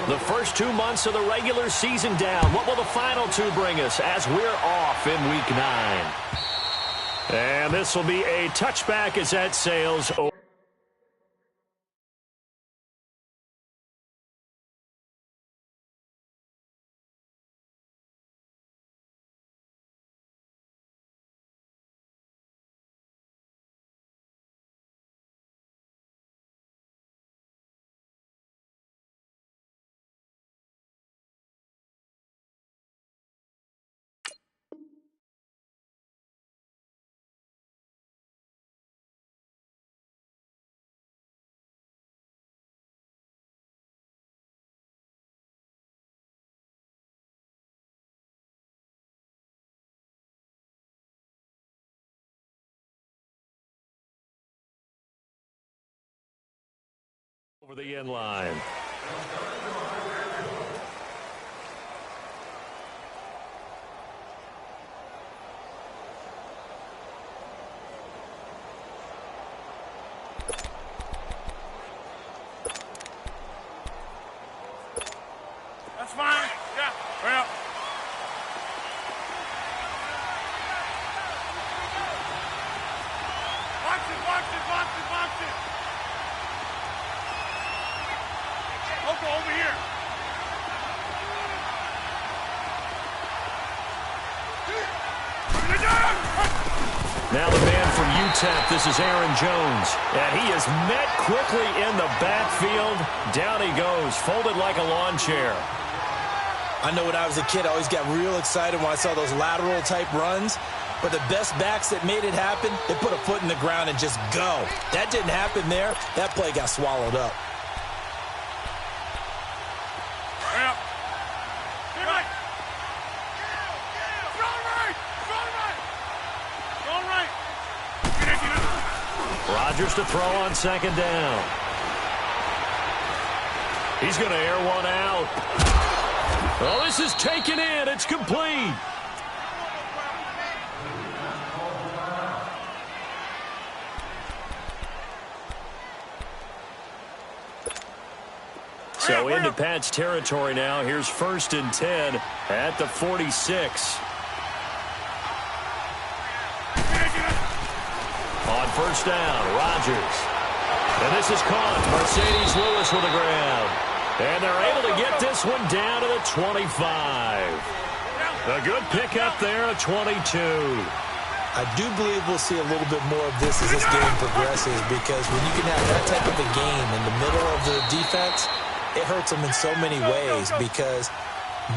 The first 2 months of the regular season down. What will the final two bring us as we're off in Week 9? And this will be a touchback as that sails over. Over the end line. That's fine. Yeah. Well. Box it, box it, box it, box it. Loco over here. Now the man from UTEP, this is Aaron Jones. And he is met quickly in the backfield. Down he goes, folded like a lawn chair. I know when I was a kid, I always got real excited when I saw those lateral type runs. But the best backs that made it happen, they put a foot in the ground and just go. That didn't happen there. That play got swallowed up. Rodgers to throw on second down. He's going to air one out. Oh, this is taken in. It's complete. So into Pat's territory now. Here's 1st and 10 at the 46. On first down, Rodgers. And this is caught. Mercedes Lewis with the grab. And they're able to get this one down to the 25. A good pickup there at 22. I do believe we'll see a little bit more of this as this game progresses, because when you can have that type of a game in the middle of the defense, it hurts them in so many ways, because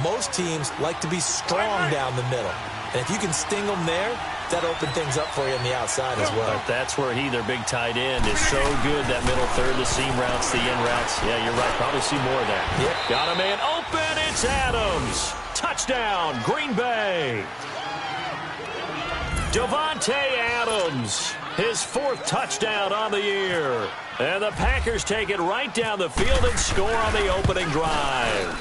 most teams like to be strong down the middle. And if you can sting them there, that open things up for you on the outside as well. But that's where their big tight end, is so good. That middle third, the seam routes, the in routes. Yeah, you're right. Probably see more of that. Yep. Got a man open. It's Adams. Touchdown, Green Bay. Davante Adams, his 4th touchdown on the year. And the Packers take it right down the field and score on the opening drive.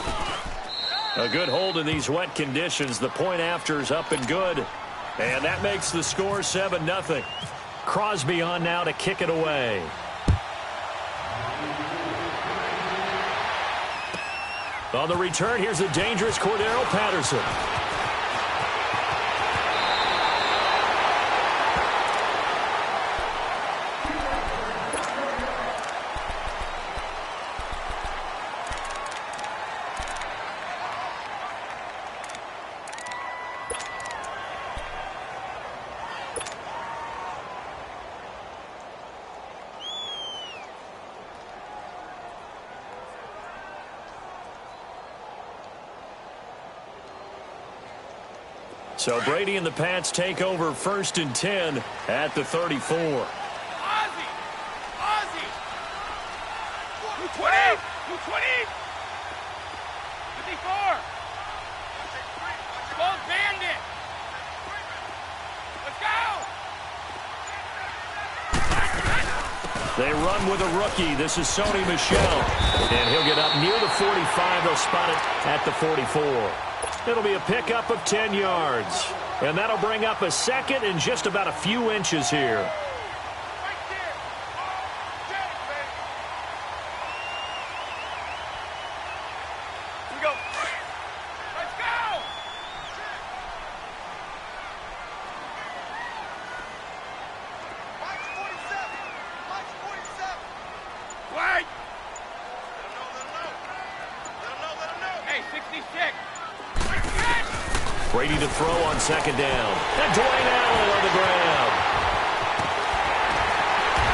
A good hold in these wet conditions. The point after is up and good. And that makes the score 7-0. Crosby on now to kick it away. On the return, here's the dangerous Cordero Patterson. So Brady and the Pats take over 1st and 10 at the 34. Ozzie! Ozzie! 220! 220! 54! Gold Bandit! Let's go! They run with a rookie. This is Sony Michel. And he'll get up near the 45. They'll spot it at the 44. It'll be a pickup of 10 yards. And that'll bring up a second and just about a few inches here. go. Let's go. Mike's 47. Mike's 47. Wait. Let him know. Hey, 66. Brady to throw on second down. And Dwayne Allen on the ground.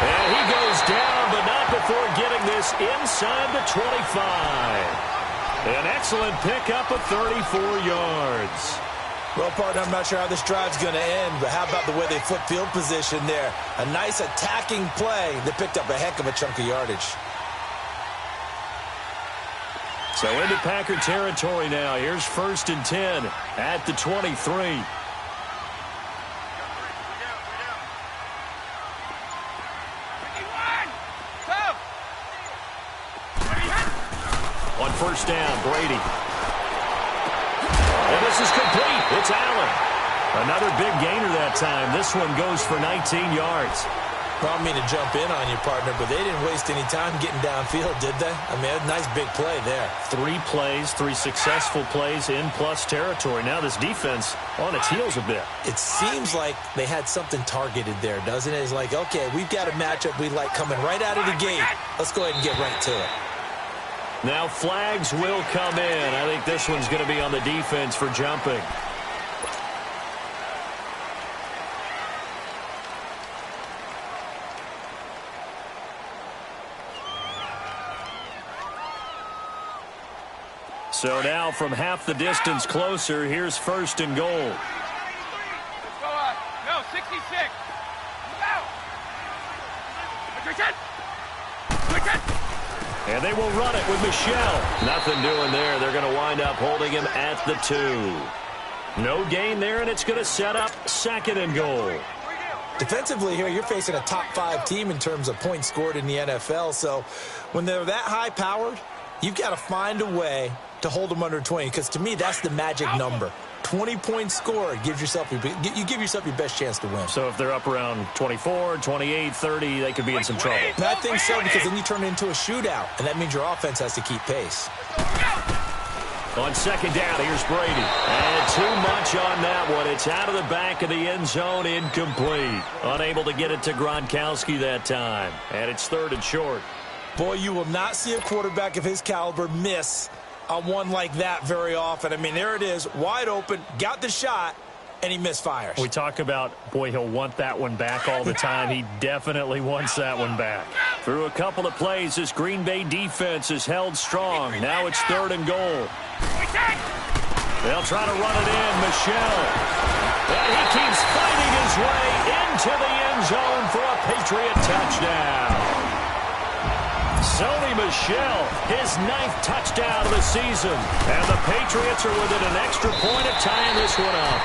And he goes down, but not before getting this inside the 25. An excellent pickup of 34 yards. Well, partner, I'm not sure how this drive's going to end, but how about the way they flip field position there? A nice attacking play that picked up a heck of a chunk of yardage. So into Packer territory now. Here's 1st and 10 at the 23. On 1st down, Brady. And this is complete. It's Allen. Another big gainer that time. This one goes for 19 yards. Well, I don't mean to jump in on you, partner, but they didn't waste any time getting downfield, did they? I mean, a nice big play there. 3 plays, 3 successful plays in plus territory. Now this defense on its heels a bit. It seems like they had something targeted there, doesn't it? It's like, okay, we've got a matchup we like coming right out of the gate. Let's go ahead and get right to it. Now flags will come in. I think this one's going to be on the defense for jumping. So now from half the distance closer, here's 1st and goal. Let's go up. No, 66. Out. And they will run it with Michelle. Nothing doing there. They're going to wind up holding him at the 2. No gain there, and it's going to set up 2nd and goal. Defensively here, you're facing a top 5 team in terms of points scored in the NFL. So when they're that high-powered, you've got to find a way to hold them under 20, because to me, that's the magic number. 20 points scored, you give yourself your best chance to win. So if they're up around 24, 28, 30, they could be in some trouble. And I think so, because then you turn it into a shootout, and that means your offense has to keep pace. On 2nd down, here's Brady. And too much on that one. It's out of the back of the end zone, incomplete. Unable to get it to Gronkowski that time. And it's 3rd and short. Boy, you will not see a quarterback of his caliber miss on one like that very often. I mean, there it is, wide open, got the shot, and he misfires. We talk about, boy, he'll want that one back all the time. He definitely wants that one back. Through a couple of plays, this Green Bay defense is held strong. Now it's 3rd and goal. They'll try to run it in. Michelle. And he keeps fighting his way into the end zone for a Patriot touchdown. Sony Michel, his 9th touchdown of the season. And the Patriots are within an extra point of tying this one up.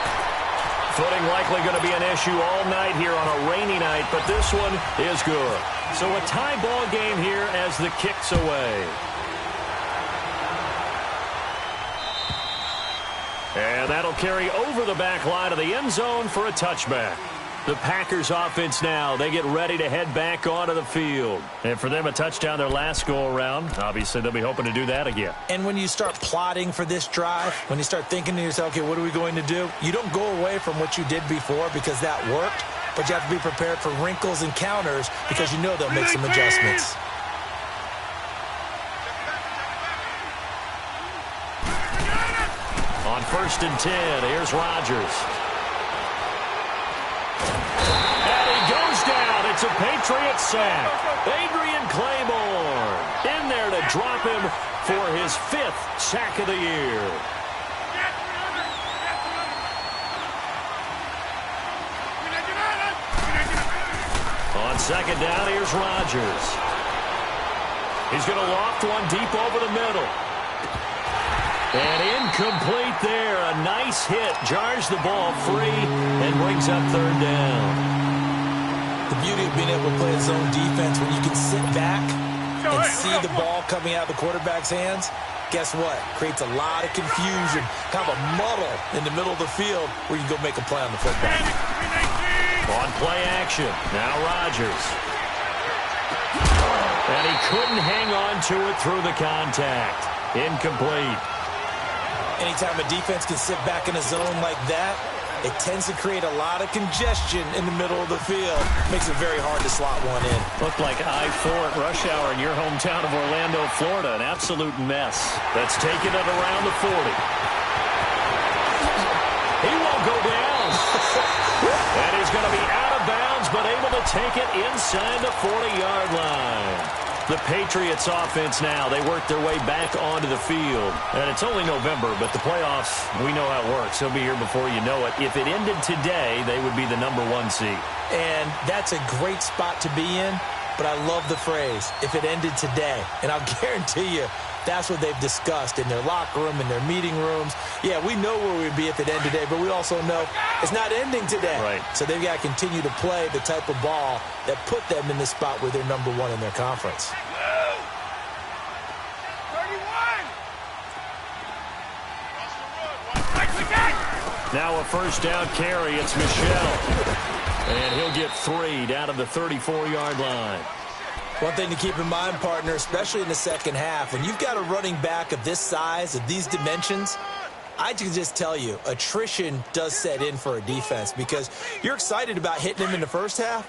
Footing likely going to be an issue all night here on a rainy night, but this one is good. So a tie ball game here as the kick's away. And that'll carry over the back line of the end zone for a touchback. The Packers offense now, they get ready to head back onto the field. And for them, a touchdown their last go-around. Obviously, they'll be hoping to do that again. And when you start plotting for this drive, when you start thinking to yourself, okay, what are we going to do? You don't go away from what you did before because that worked, but you have to be prepared for wrinkles and counters because you know they'll make some adjustments. On 1st and 10, here's Rodgers. It's a Patriot sack. Adrian Claymore in there to drop him for his 5th sack of the year. On 2nd down, here's Rodgers. He's going to loft one deep over the middle. And incomplete there. A nice hit. Jars the ball free and brings up 3rd down. The beauty of being able to play a zone defense when you can sit back and see the ball coming out of the quarterback's hands, guess what? Creates a lot of confusion, kind of a muddle in the middle of the field where you can go make a play on the football. On play action, now Rodgers. And he couldn't hang on to it through the contact. Incomplete. Anytime a defense can sit back in a zone like that, it tends to create a lot of congestion in the middle of the field. Makes it very hard to slot one in. Looked like I-4 at rush hour in your hometown of Orlando, Florida. An absolute mess. That's taken it around the 40. He won't go down. And he's going to be out of bounds, but able to take it inside the 40-yard line. The Patriots offense now, they work their way back onto the field. And it's only November, but the playoffs, we know how it works. They'll be here before you know it. If it ended today, they would be the #1 seed. And that's a great spot to be in, but I love the phrase, if it ended today. And I'll guarantee you, that's what they've discussed in their locker room, in their meeting rooms. Yeah, we know where we'd be if it ended today, but we also know it's not ending today. Right. So they've got to continue to play the type of ball that put them in the spot where they're #1 in their conference. 31! Now a first down carry. It's Michel. And he'll get 3 down to the 34-yard line. One thing to keep in mind, partner, especially in the second half, when you've got a running back of this size, of these dimensions, I can just tell you, attrition does set in for a defense because you're excited about hitting him in the first half.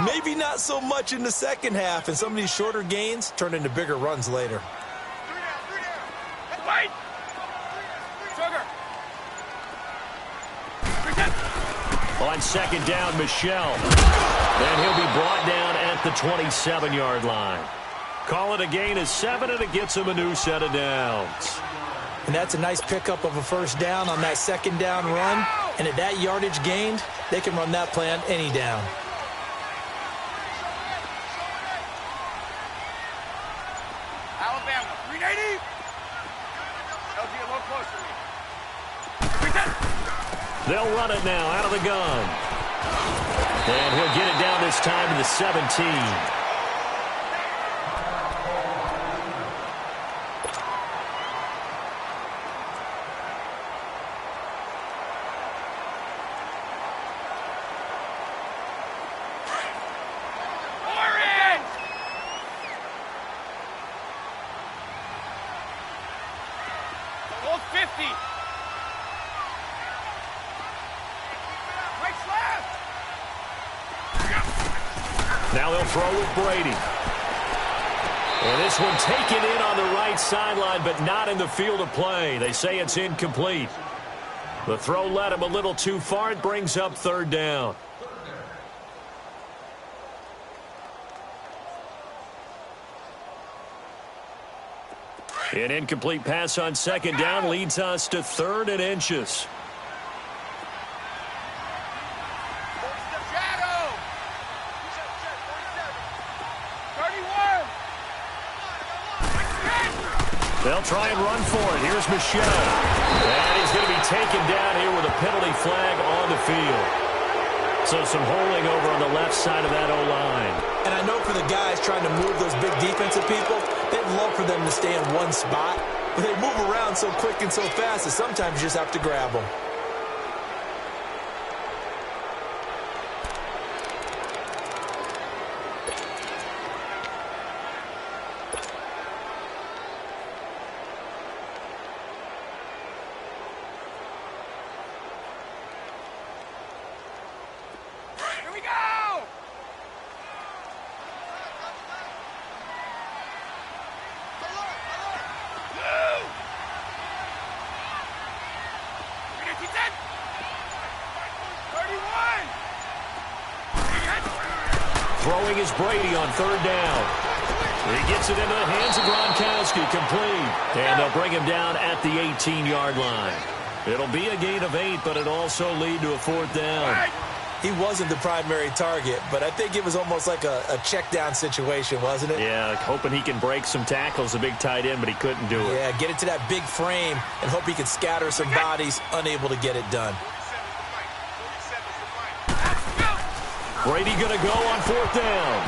Maybe not so much in the second half, and some of these shorter gains turn into bigger runs later. Wait! Sugar! On second down, Michel. And he'll be brought down at the 27-yard line. Call it a gain of 7, and it gets him a new set of downs. And that's a nice pickup of a first down on that second down run. And at that yardage gained, they can run that play on any down. Alabama, 380. LG a little closer. They'll run it now out of the gun. And he'll get it down this time to the 17. Orange! Old 50. Right slap. Now they'll throw with Brady. And this one taken in on the right sideline, but not in the field of play. They say it's incomplete. The throw led him a little too far. It brings up third down. An incomplete pass on second down leads us to 3rd and inches. Shadow. 31. They'll try and run for it. Here's Michel. And he's going to be taken down here with a penalty flag on the field. So some holding over on the left side of that O-line. And I know for the guys trying to move those big defensive people, they'd love for them to stay in one spot. But they move around so quick and so fast that sometimes you just have to grab them. Here we go. Throwing is Brady on third down. He gets it into the hands of Gronkowski, complete. And they'll bring him down at the 18-yard line. It'll be a gain of 8, but it also lead to a 4th down. He wasn't the primary target, but I think it was almost like a check down situation, wasn't it? Yeah, like hoping he can break some tackles, a big tight end, but he couldn't do it. Yeah, get it to that big frame and hope he can scatter some bodies, unable to get it done. Brady going to go on 4th down.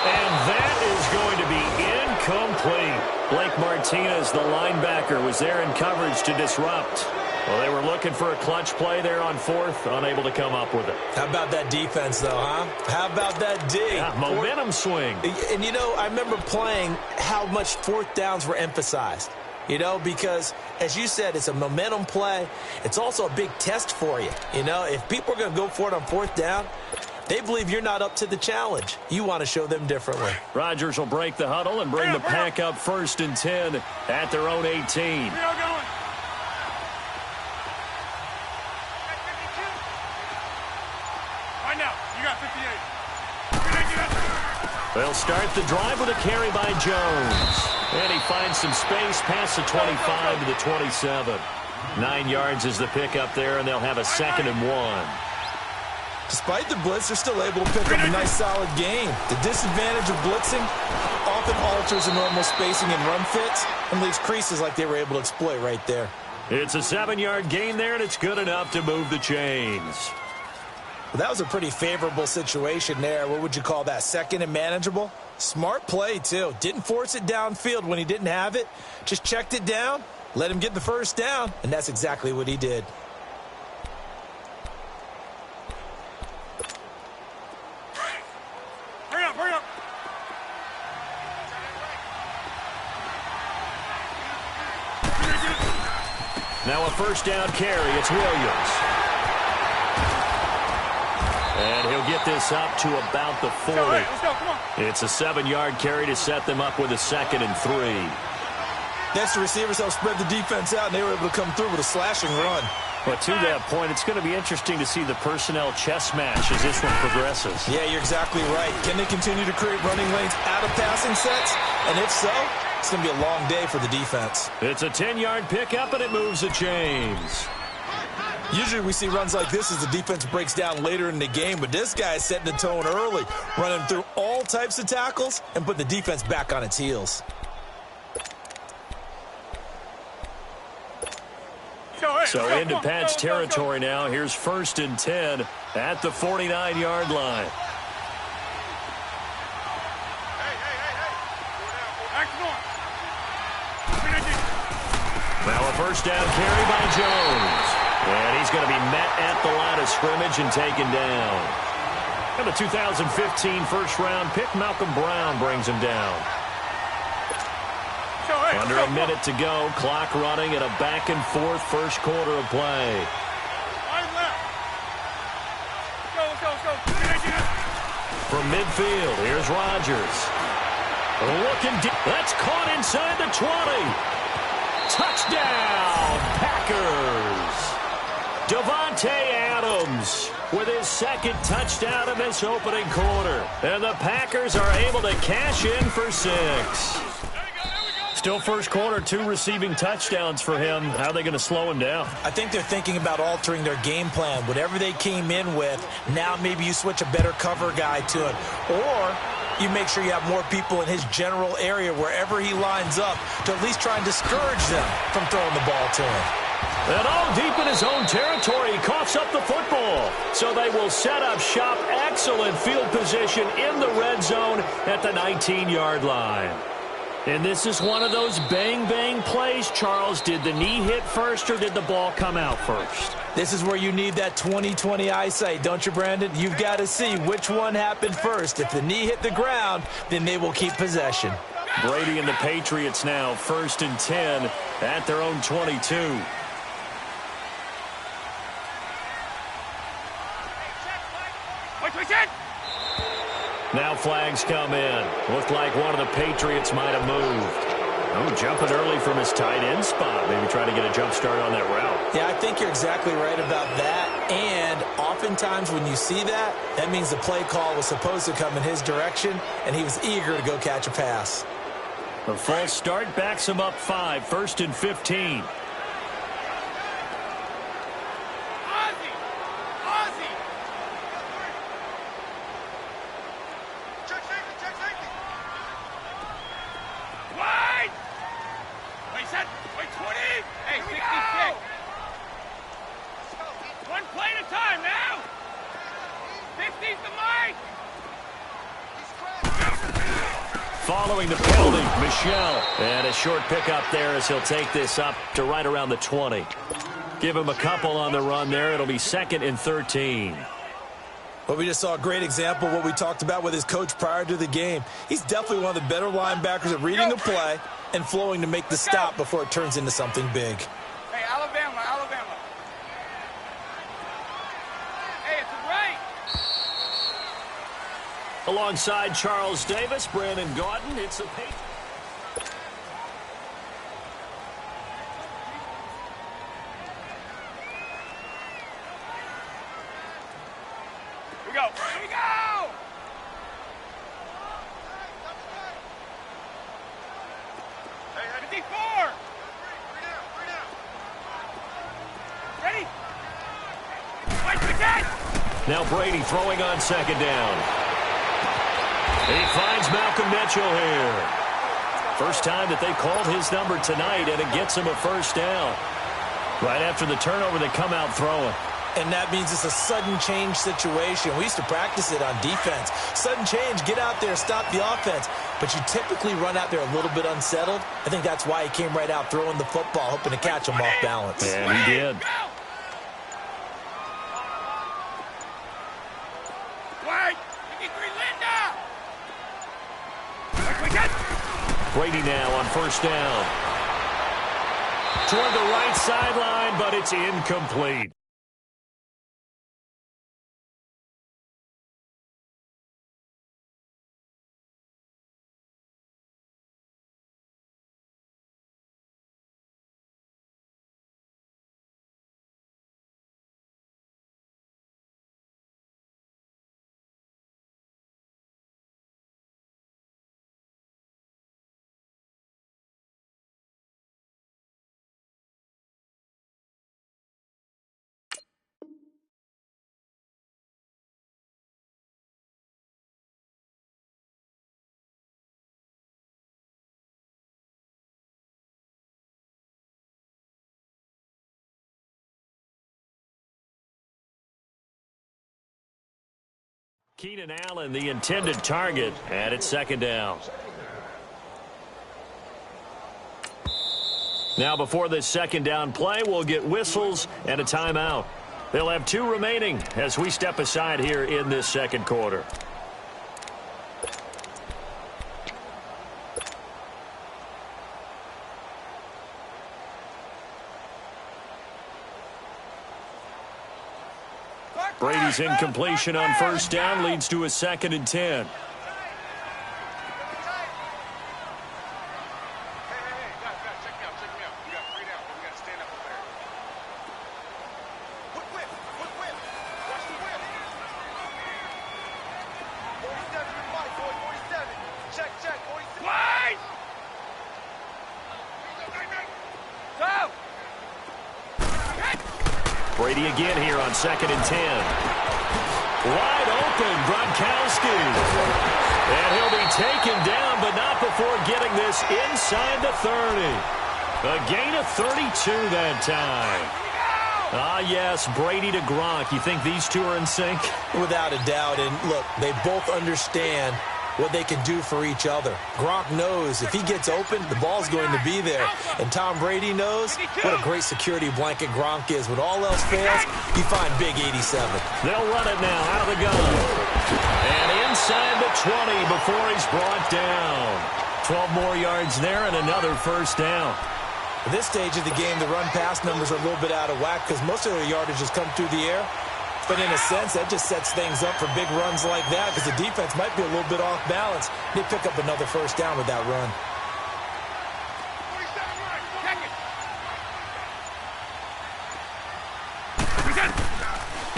And that is going to be incomplete. Blake Martinez, the linebacker, was there in coverage to disrupt. Well, they were looking for a clutch play there on 4th, unable to come up with it. How about that defense, though, huh? How about that D? Yeah, momentum swing. And, you know, I remember playing how much 4th downs were emphasized. you know, because, as you said, it's a momentum play. It's also a big test for you. You know, if people are going to go for it on fourth down, they believe you're not up to the challenge. You want to show them differently. Rodgers will break the huddle and bring the pack up 1st and 10 at their own 18. Right now, you got 58. They'll start the drive with a carry by Jones. And he finds some space past the 25 to the 27. 9 yards is the pickup there, and they'll have a 2nd and 1. Despite the blitz, they're still able to pick up a nice, solid gain. The disadvantage of blitzing often alters the normal spacing and run fits and leaves creases like they were able to exploit right there. It's a 7-yard gain there, and it's good enough to move the chains. Well, that was a pretty favorable situation there. What would you call that? 2nd and manageable? Smart play, too. Didn't force it downfield when he didn't have it. Just checked it down, let him get the first down, and that's exactly what he did. Hurry up. Now a 1st down carry. It's Williams. And he'll get this up to about the 40. Let's go, come on. It's a 7-yard carry to set them up with a 2nd and 3. That's the receivers helped spread the defense out, and they were able to come through with a slashing run. But to that point, it's going to be interesting to see the personnel chess match as this one progresses. Yeah, you're exactly right. Can they continue to create running lanes out of passing sets? And if so, it's going to be a long day for the defense. It's a 10-yard pickup, and it moves the chains. Usually we see runs like this as the defense breaks down later in the game, but this guy is setting the tone early, running through all types of tackles and putting the defense back on its heels. So into Pats territory now. Here's 1st and 10 at the 49-yard line. Now a 1st down carry by Jones. And he's going to be met at the line of scrimmage and taken down. And the 2015 first-round pick, Malcolm Brown, brings him down. Under a minute to go, clock running at a back-and-forth first quarter of play. From midfield, here's Rodgers. Looking deep. That's caught inside the 20. Touchdown, Packers. Davante Adams with his 2nd touchdown in this opening quarter. And the Packers are able to cash in for 6. Still first quarter, 2 receiving touchdowns for him. How are they going to slow him down? I think they're thinking about altering their game plan. Whatever they came in with, now maybe you switch a better cover guy to it. Or you make sure you have more people in his general area wherever he lines up to at least try and discourage them from throwing the ball to him. And all deep in his own territory, he coughs up the football. So they will set up shop. Excellent field position in the red zone at the 19-yard line. And this is one of those bang-bang plays, Charles. Did the knee hit first or did the ball come out first? This is where you need that 20/20 eyesight, don't you, Brandon? You've got to see which one happened first. If the knee hit the ground, then they will keep possession. Brady and the Patriots now 1st and 10 at their own 22. Now flags come in. Looked like one of the Patriots might have moved. Oh, jumping early from his tight end spot. Maybe trying to get a jump start on that route. Yeah, I think you're exactly right about that. And oftentimes when you see that, that means the play call was supposed to come in his direction, and he was eager to go catch a pass. The false start backs him up 5, 1st and 15. Following the penalty, Michel. And a short pickup there as he'll take this up to right around the 20. Give him a couple on the run there. It'll be 2nd and 13. Well, we just saw a great example of what we talked about with his coach prior to the game. He's definitely one of the better linebackers at reading a play and flowing to make the stop before it turns into something big. Hey, Alabama, Alabama. Hey, it's a right. Alongside Charles Davis, Brandon Gaudin, it's the Patriots. Here we go! Hey, 54! Ready? Now Brady throwing on second down. He finds Malcolm Mitchell here. First time that they called his number tonight, and it gets him a first down. Right after the turnover, they come out throwing. And that means it's a sudden change situation. We used to practice it on defense. Sudden change, get out there, stop the offense. But you typically run out there a little bit unsettled. I think that's why he came right out throwing the football, hoping to catch him off balance. And he did. Brady now on first down. Toward the right sideline, but it's incomplete. Keenan Allen, the intended target, and it's second down. Now before this second down play, we'll get whistles and a timeout. They'll have 2 remaining as we step aside here in this second quarter. Brady's incompletion on first down leads to a 2nd and 10. Brady again here on 2nd and 10. Wide open, Gronkowski. And he'll be taken down, but not before getting this inside the 30. A gain of 32 that time. Ah, yes, Brady to Gronk. You think these two are in sync? Without a doubt. And look, they both understand what they can do for each other. Gronk knows if he gets open, the ball's going to be there. And Tom Brady knows what a great security blanket Gronk is. When all else fails, you find big 87. They'll run it now out of the gun. And inside the 20 before he's brought down. 12 more yards there and another first down. At this stage of the game, the run-pass numbers are a little bit out of whack because most of their yardage has come through the air. But in a sense, that just sets things up for big runs like that because the defense might be a little bit off balance. They pick up another first down with that run.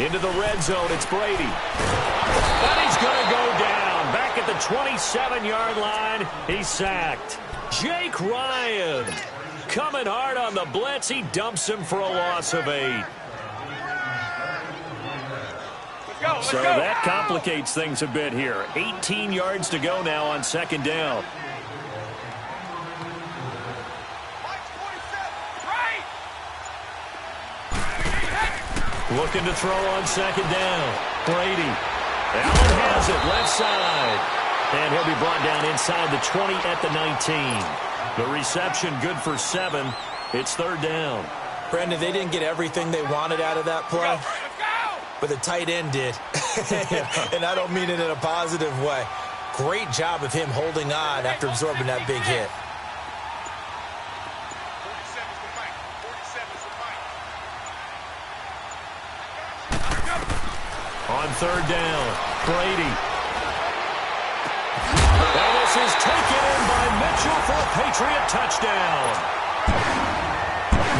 Into the red zone, it's Brady. And he's going to go down. Back at the 27-yard line, he's sacked. Jake Ryan coming hard on the blitz. He dumps him for a loss of 8. So that complicates things a bit here. 18 yards to go now on second down. Looking to throw on second down. Brady. Allen has it left side. And he'll be brought down inside the 20 at the 19. The reception good for 7. It's third down. Brandon, they didn't get everything they wanted out of that play. but the tight end did. And I don't mean it in a positive way. Great job of him holding on after absorbing that big hit. On third down, Brady. And this is taken in by Mitchell for a Patriot touchdown.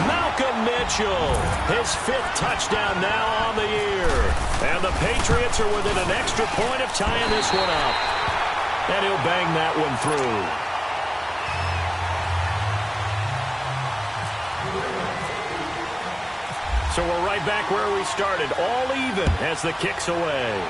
Malcolm Mitchell, his 5th touchdown now on the year. And the Patriots are within an extra point of tying this one up. And he'll bang that one through. So we're right back where we started, all even as the kick's away.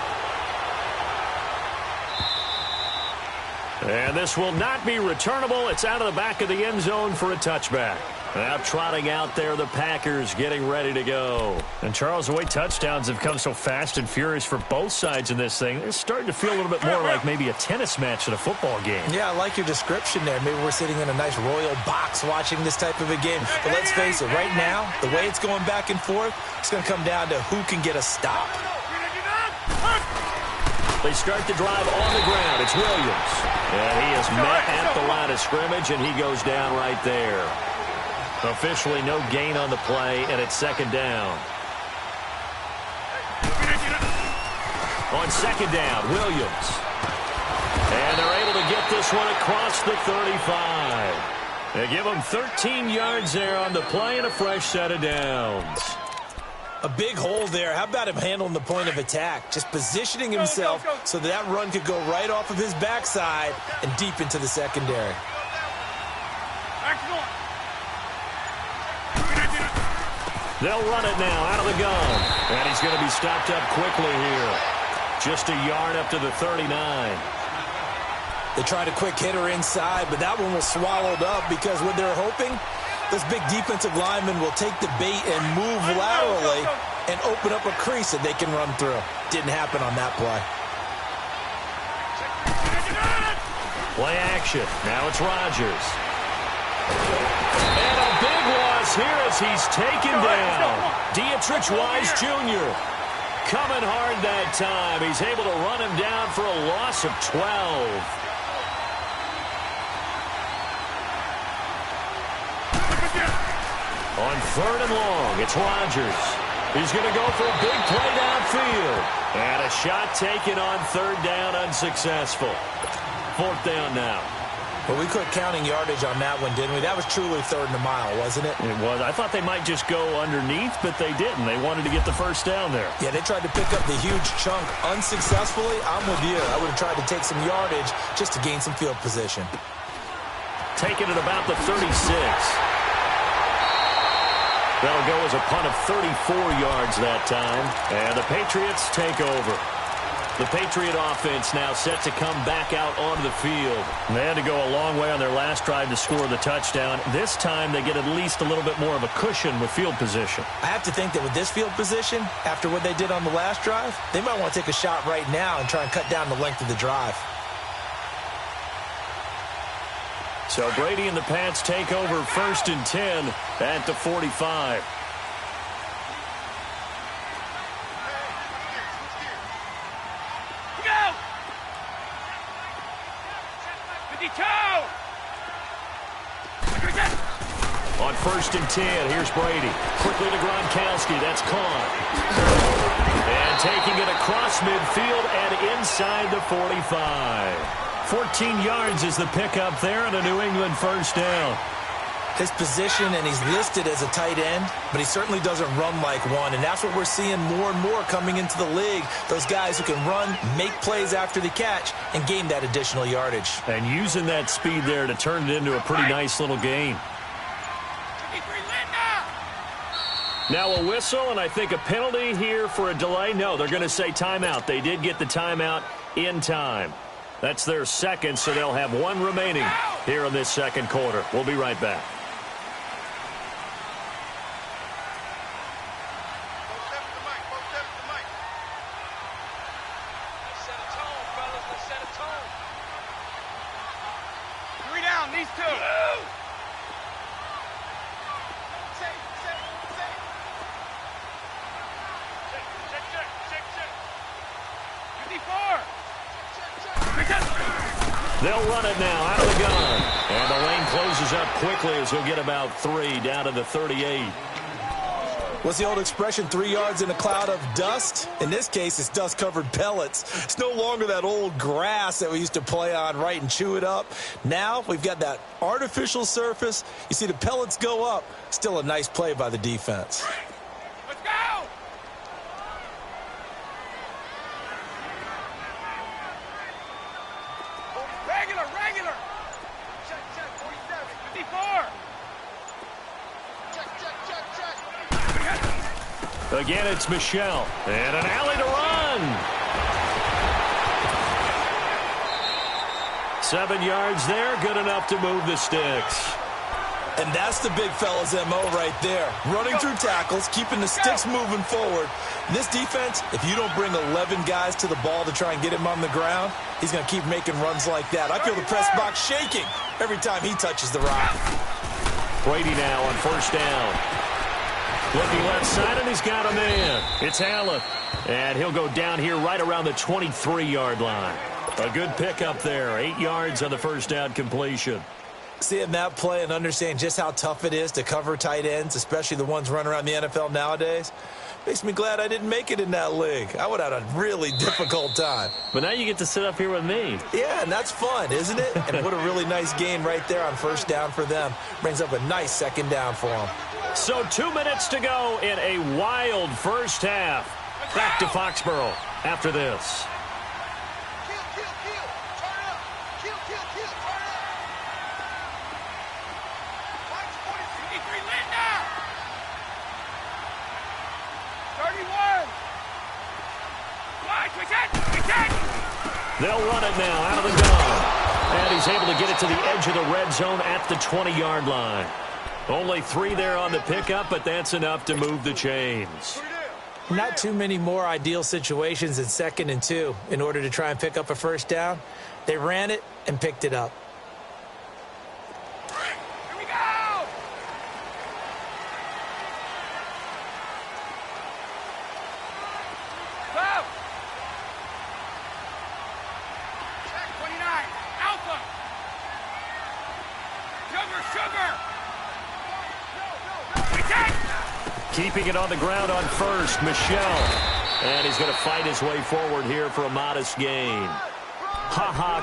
And this will not be returnable. It's out of the back of the end zone for a touchback. Now trotting out there, the Packers getting ready to go. And Charles, the way touchdowns have come so fast and furious for both sides in this thing, it's starting to feel a little bit more like maybe a tennis match in a football game. Yeah, I like your description there. Maybe we're sitting in a nice royal box watching this type of a game. But let's face it, right now, the way it's going back and forth, it's going to come down to who can get a stop. They start the drive on the ground. It's Williams. And he is met at the line of scrimmage, and he goes down right there. Officially no gain on the play, and it's second down. On second down, Williams. And they're able to get this one across the 35. They give him 13 yards there on the play and a fresh set of downs. A big hole there. How about him handling the point of attack? Just positioning himself so that run could go right off of his backside and deep into the secondary. They'll run it now out of the gun. And he's going to be stopped up quickly here. Just a yard up to the 39. They tried a quick hitter inside, but that one was swallowed up because what they're hoping, this big defensive lineman will take the bait and move laterally and open up a crease that they can run through. Didn't happen on that play. Play action. Now it's Rodgers. And a big loss here as he's taken down. Dietrich Wise Jr. coming hard that time. He's able to run him down for a loss of 12. On third and long, it's Rodgers. He's going to go for a big play downfield. And a shot taken on third down, unsuccessful. Fourth down now. But we quit counting yardage on that one, didn't we? That was truly third and a mile, wasn't it? It was. I thought they might just go underneath, but they didn't. They wanted to get the first down there. Yeah, they tried to pick up the huge chunk unsuccessfully. I'm with you. I would have tried to take some yardage just to gain some field position. Taking it about the 36. That'll go as a punt of 34 yards that time. And the Patriots take over. The Patriot offense now set to come back out onto the field. They had to go a long way on their last drive to score the touchdown. This time they get at least a little bit more of a cushion with field position. I have to think that with this field position, after what they did on the last drive, they might want to take a shot right now and try and cut down the length of the drive. So Brady and the Pats take over first and 10 at the 45. On first and 10, here's Brady. Quickly to Gronkowski. That's caught. And taking it across midfield and inside the 45. 14 yards is the pickup there and a New England first down. His position, and he's listed as a tight end, but he certainly doesn't run like one, and that's what we're seeing more and more coming into the league. Those guys who can run, make plays after the catch, and gain that additional yardage. And using that speed there to turn it into a pretty nice little gain. Now a whistle, and I think a penalty here for a delay. No, they're going to say timeout. They did get the timeout in time. That's their second, so they'll have one remaining here in this second quarter. We'll be right back. Check. They'll run it now out of the gun. And the lane closes up quickly as he'll get about 3 down to the 38. What's the old expression, 3 yards in a cloud of dust? In this case, it's dust-covered pellets. It's no longer that old grass that we used to play on, right, and chew it up. Now we've got that artificial surface. You see the pellets go up. Still a nice play by the defense. Let's go! Regular! Check, 47, 54! Check. Again, it's Michelle. And an alley to run. 7 yards there, good enough to move the sticks. And that's the big fella's MO right there. Running through tackles, keeping the sticks moving forward. This defense, if you don't bring 11 guys to the ball to try and get him on the ground, he's going to keep making runs like that. I feel the press box shaking every time he touches the rock. Brady now on first down. Looking left side, and he's got a man. It's Allen. And he'll go down here right around the 23-yard line. A good pickup there. 8 yards on the first down completion. Seeing that play and understanding just how tough it is to cover tight ends, especially the ones running around the NFL nowadays, makes me glad I didn't make it in that league. I would have had a really difficult time. But now you get to sit up here with me. Yeah, and that's fun, isn't it? And what a really nice gain right there on first down for them. Brings up a nice second down for them. So 2 minutes to go in a wild first half. Back to Foxborough after this. Kill. Turn up. Kill. Turn up. Watch 43, Linda. 31. Watch, we can. They'll run it now out of the gun. And he's able to get it to the edge of the red zone at the 20-yard line. Only 3 there on the pickup, but that's enough to move the chains. Not too many more ideal situations in 2nd and 2 in order to try and pick up a first down. They ran it and picked it up. Here we go. Go. Check 29. Alpha. Sugar. Keeping it on the ground on first, Michelle. And he's going to fight his way forward here for a modest gain.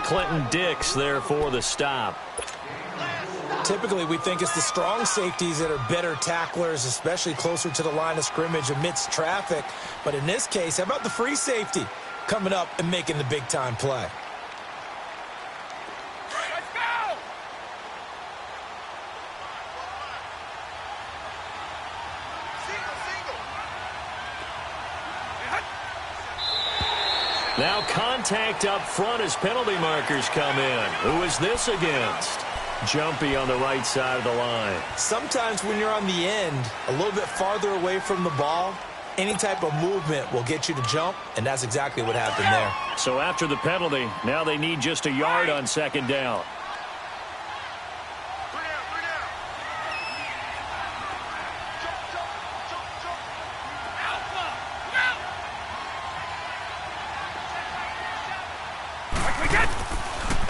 Clinton Dix there for the stop. Typically, we think it's the strong safeties that are better tacklers, especially closer to the line of scrimmage amidst traffic. But in this case, how about the free safety coming up and making the big-time play? Let's go. Single. Now contact up front as penalty markers come in. Who is this against? Jumpy on the right side of the line. Sometimes when you're on the end, a little bit farther away from the ball, any type of movement will get you to jump, and that's exactly what happened there. So after the penalty, now they need just a yard on second down.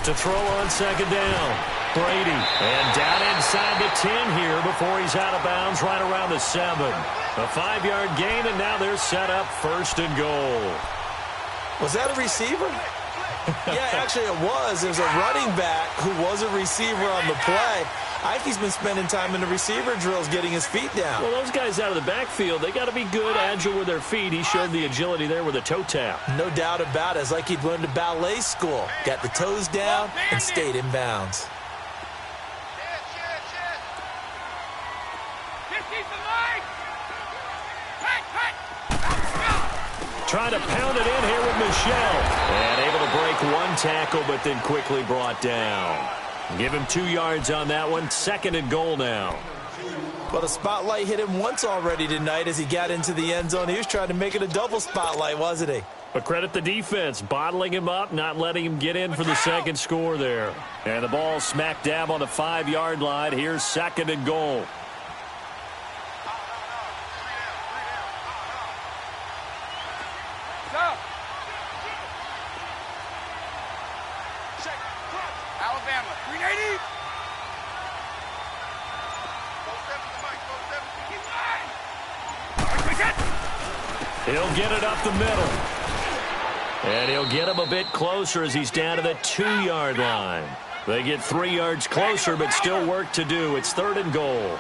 To throw on second down, Brady. And down inside the 10 here before he's out of bounds right around the 7. A 5-yard gain, and now they're set up first and goal. Was that a receiver? Yeah, actually it was. There's a running back who was a receiver on the play. I think he's been spending time in the receiver drills getting his feet down. Well, those guys out of the backfield, they got to be good, agile with their feet. He showed the agility there with a toe tap. No doubt about it. It's like he'd learned to ballet school. Got the toes down and stayed in bounds. Trying to pound it in here with Michelle. And able to break one tackle, but then quickly brought down. Give him 2 yards on that one. Second and goal now. Well, the spotlight hit him once already tonight as he got into the end zone. He was trying to make it a double spotlight, wasn't he? But credit the defense, bottling him up, not letting him get in for the second score there. And the ball smack dab on the 5-yard line. Here's second and goal. He'll get it up the middle. And he'll get him a bit closer as he's down to the 2-yard line. They get 3 yards closer, but still work to do. It's 3rd and goal.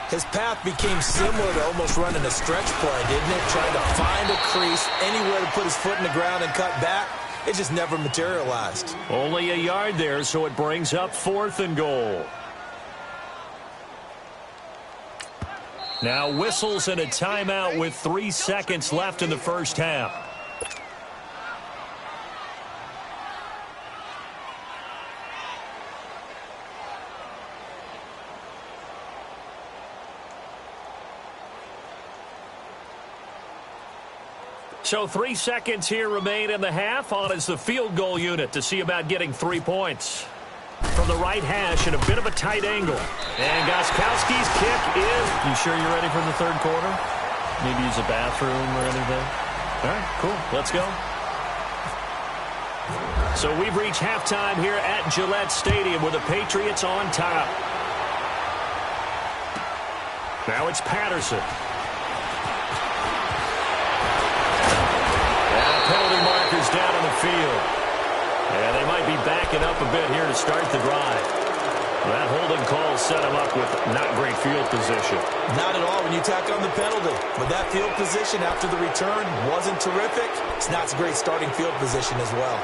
His path became similar to almost running a stretch play, didn't it? Trying to find a crease, anywhere to put his foot in the ground and cut back. It just never materialized. Only a yard there, so it brings up 4th and goal. Now whistles and a timeout with 3 seconds left in the first half. So 3 seconds here remain in the half. On is the field goal unit to see about getting 3 points. From the right hash in a bit of a tight angle. And Gostkowski's kick is... You sure you're ready for the 3rd quarter? Maybe use a bathroom or anything? All right, cool. Let's go. So we've reached halftime here at Gillette Stadium with the Patriots on top. Now it's Patterson. Penalty markers down on the field. And they might be backing up a bit here to start the drive. That holding call set him up with not great field position. Not at all when you tack on the penalty. But that field position after the return wasn't terrific. It's not a great starting field position as well.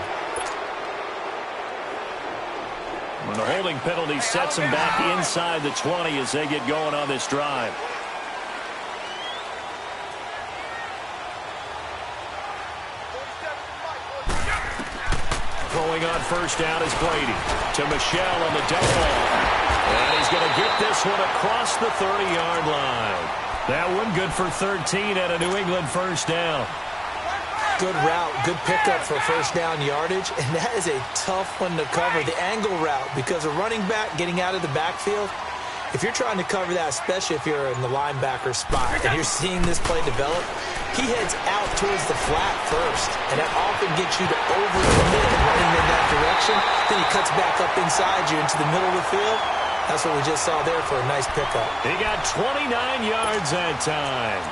When the holding penalty sets him back inside the 20 as they get going on this drive. Throwing on first down is Brady. To Michelle on the double. And he's going to get this one across the 30-yard line. That one good for 13 at a New England first down. Good route, good pickup for first down yardage, and that is a tough one to cover, the angle route, because a running back getting out of the backfield, if you're trying to cover that, especially if you're in the linebacker spot and you're seeing this play develop, he heads out towards the flat first, and that often gets you to overcommit running in that direction. Then he cuts back up inside you into the middle of the field. That's what we just saw there for a nice pickup. He got 29 yards that time.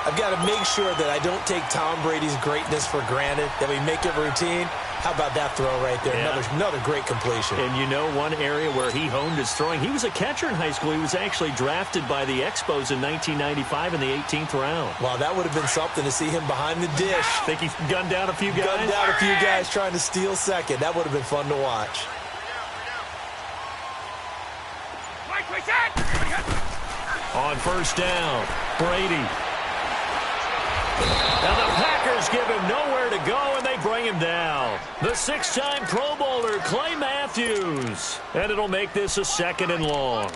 I've got to make sure that I don't take Tom Brady's greatness for granted, that we make it routine. How about that throw right there? Yeah. Another great completion. And you know one area where he honed his throwing, he was a catcher in high school. He was actually drafted by the Expos in 1995 in the 18th round. Wow, that would have been something to see him behind the dish. Think he gunned down a few guys? Gunned down a few guys trying to steal second. That would have been fun to watch. On first down, Brady. Now the Packers give him nowhere to go, and they bring him down. The 6-time Pro Bowler, Clay Matthews. And it'll make this a 2nd and long.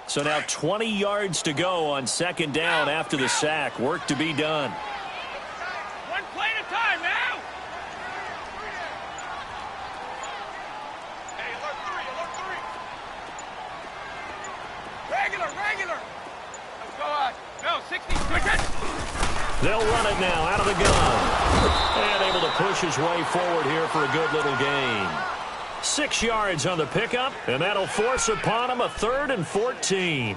So now 20 yards to go on 2nd down after the sack. Work to be done. One play at a time now. Hey, alert 3. Regular. Let's go on. No, 60. Push it. They'll run it now out of the gun. And able to push his way forward here for a good little gain. 6 yards on the pickup, and that'll force upon him a 3rd and 14.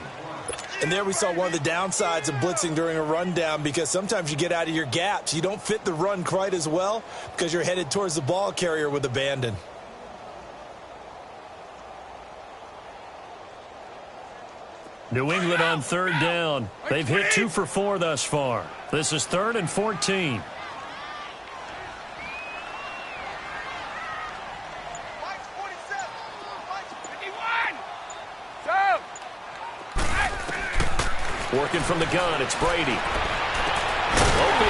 And there we saw one of the downsides of blitzing during a rundown, because sometimes you get out of your gaps. You don't fit the run quite as well because you're headed towards the ball carrier with abandon. New England on 3rd down. They've hit 2 for 4 thus far. This is 3rd and 14. Working from the gun, it's Brady. Open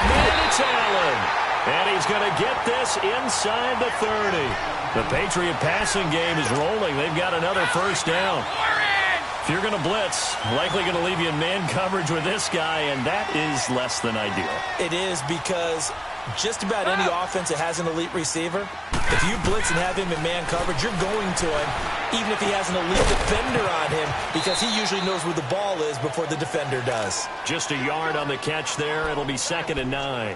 man, it's Allen. And he's going to get this inside the 30. The Patriot passing game is rolling. They've got another first down. If you're going to blitz, likely going to leave you in man coverage with this guy, and that is less than ideal. It is, because just about any offense that has an elite receiver, If you blitz and have him in man coverage, you're going to him, even if he has an elite defender on him, because he usually knows where the ball is before the defender does. Just a yard on the catch there. It'll be 2nd and 9.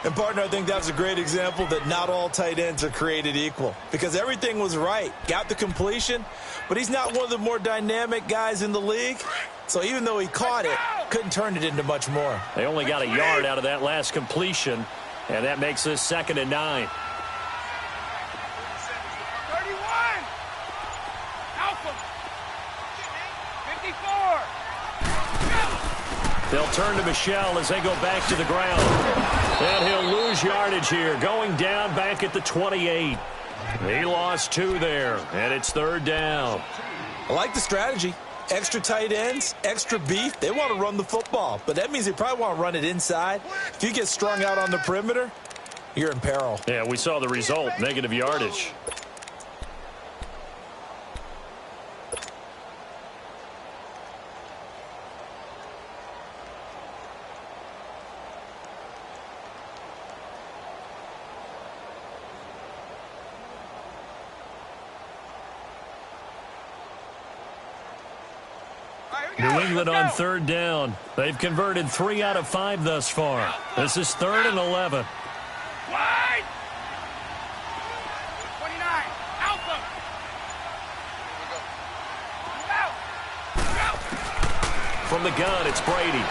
And, partner, I think that was a great example that not all tight ends are created equal, because everything was right. Got the completion, but he's not one of the more dynamic guys in the league. So even though he caught it, couldn't turn it into much more. They only got a yard out of that last completion, and that makes this 2nd and 9. 31. Alpha. 54. They'll turn to Michel as they go back to the ground. And he'll lose yardage here, going down back at the 28. He lost 2 there, and it's 3rd down. I like the strategy. Extra tight ends, extra beef. They want to run the football, but that means they probably want to run it inside. If you get strung out on the perimeter, you're in peril. Yeah, we saw the result, negative yardage. New England on 3rd down. They've converted 3 out of 5 thus far. This is 3rd and 11. Wide. 29. Alpha. Go. From the gun, it's Brady.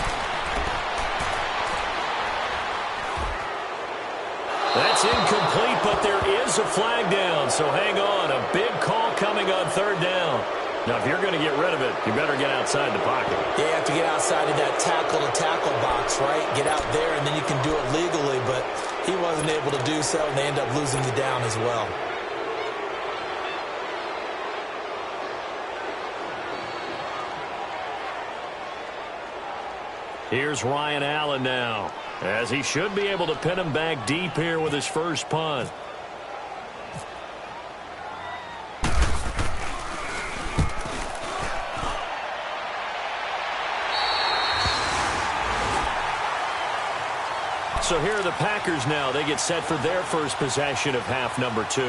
That's incomplete, but there is a flag down, so hang on. A big call coming on 3rd down. Now, if you're going to get rid of it, you better get outside the pocket. Yeah, you have to get outside of that tackle-to-tackle box, right? Get out there, and then you can do it legally, but he wasn't able to do so, and they end up losing the down as well. Here's Ryan Allen now, as he should be able to pin him back deep here with his first punt. So here are the Packers now. They get set for their first possession of half number 2.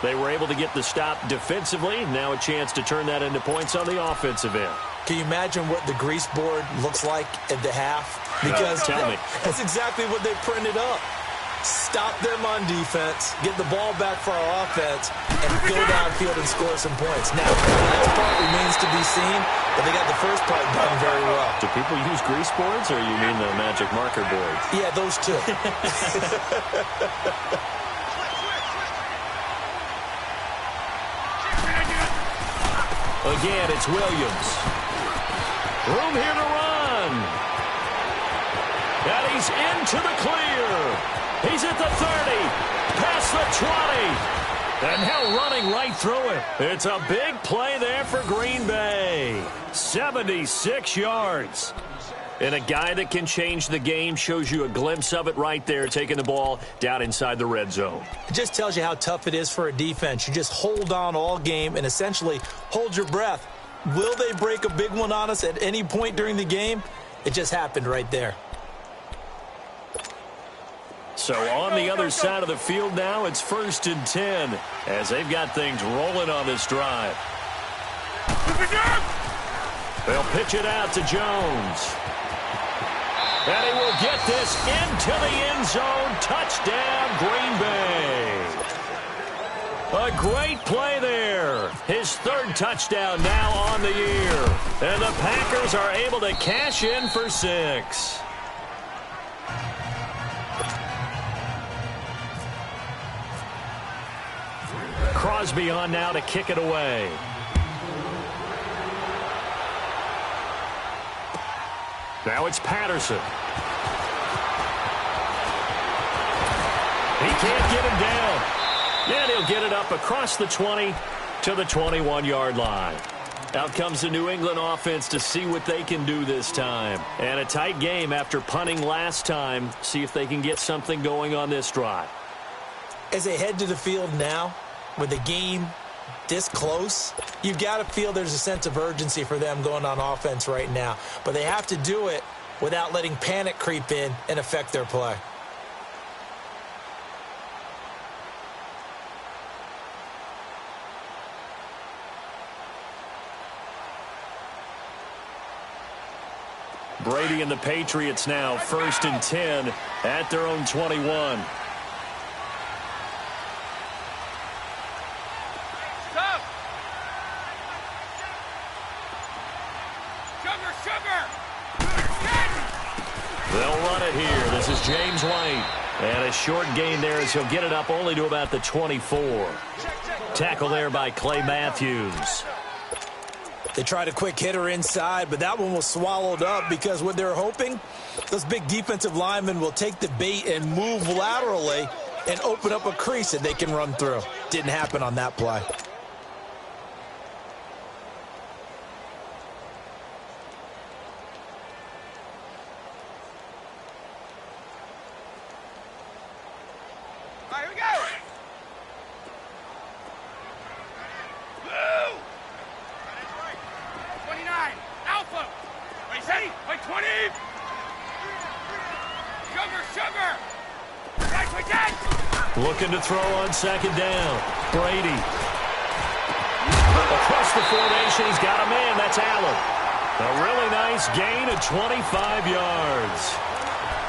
They were able to get the stop defensively. Now a chance to turn that into points on the offensive end. Can you imagine what the grease board looks like at the half? Because tell me. That's exactly what they printed up. Stop them on defense, get the ball back for our offense, and go downfield and score some points. Now, the last part remains to be seen, but they got the first part done very well. Do people use grease boards, or you mean the magic marker boards? Yeah, those two. Again, it's Williams. Room here to run. And he's into the clear. He's at the 30, past the 20, and now running right through it. It's a big play there for Green Bay. 76 yards. And a guy that can change the game shows you a glimpse of it right there, taking the ball down inside the red zone. It just tells you how tough it is for a defense. You just hold on all game and essentially hold your breath. Will they break a big one on us at any point during the game? It just happened right there. So on the other side of the field now, it's 1st and 10 as they've got things rolling on this drive. They'll pitch it out to Jones. And he will get this into the end zone. Touchdown, Green Bay. A great play there. His 3rd touchdown now on the year. And the Packers are able to cash in for 6. Crosby on now to kick it away. Now it's Patterson. He can't get him down. And he'll get it up across the 20 to the 21-yard line. Out comes the New England offense to see what they can do this time. And a tight game after punting last time. See if they can get something going on this drive. As they head to the field now, with the game this close, you've got to feel there's a sense of urgency for them going on offense right now. But they have to do it without letting panic creep in and affect their play. Brady and the Patriots now 1st and 10 at their own 21. They'll run it here. This is James White. And a short gain there as he'll get it up only to about the 24. Tackle there by Clay Matthews. They tried a quick hitter inside, but that one was swallowed up because what they're hoping, those big defensive linemen will take the bait and move laterally and open up a crease that they can run through. Didn't happen on that play. Looking to throw on 2nd down. Brady. Across the formation, he's got a man. That's Allen. A really nice gain of 25 yards.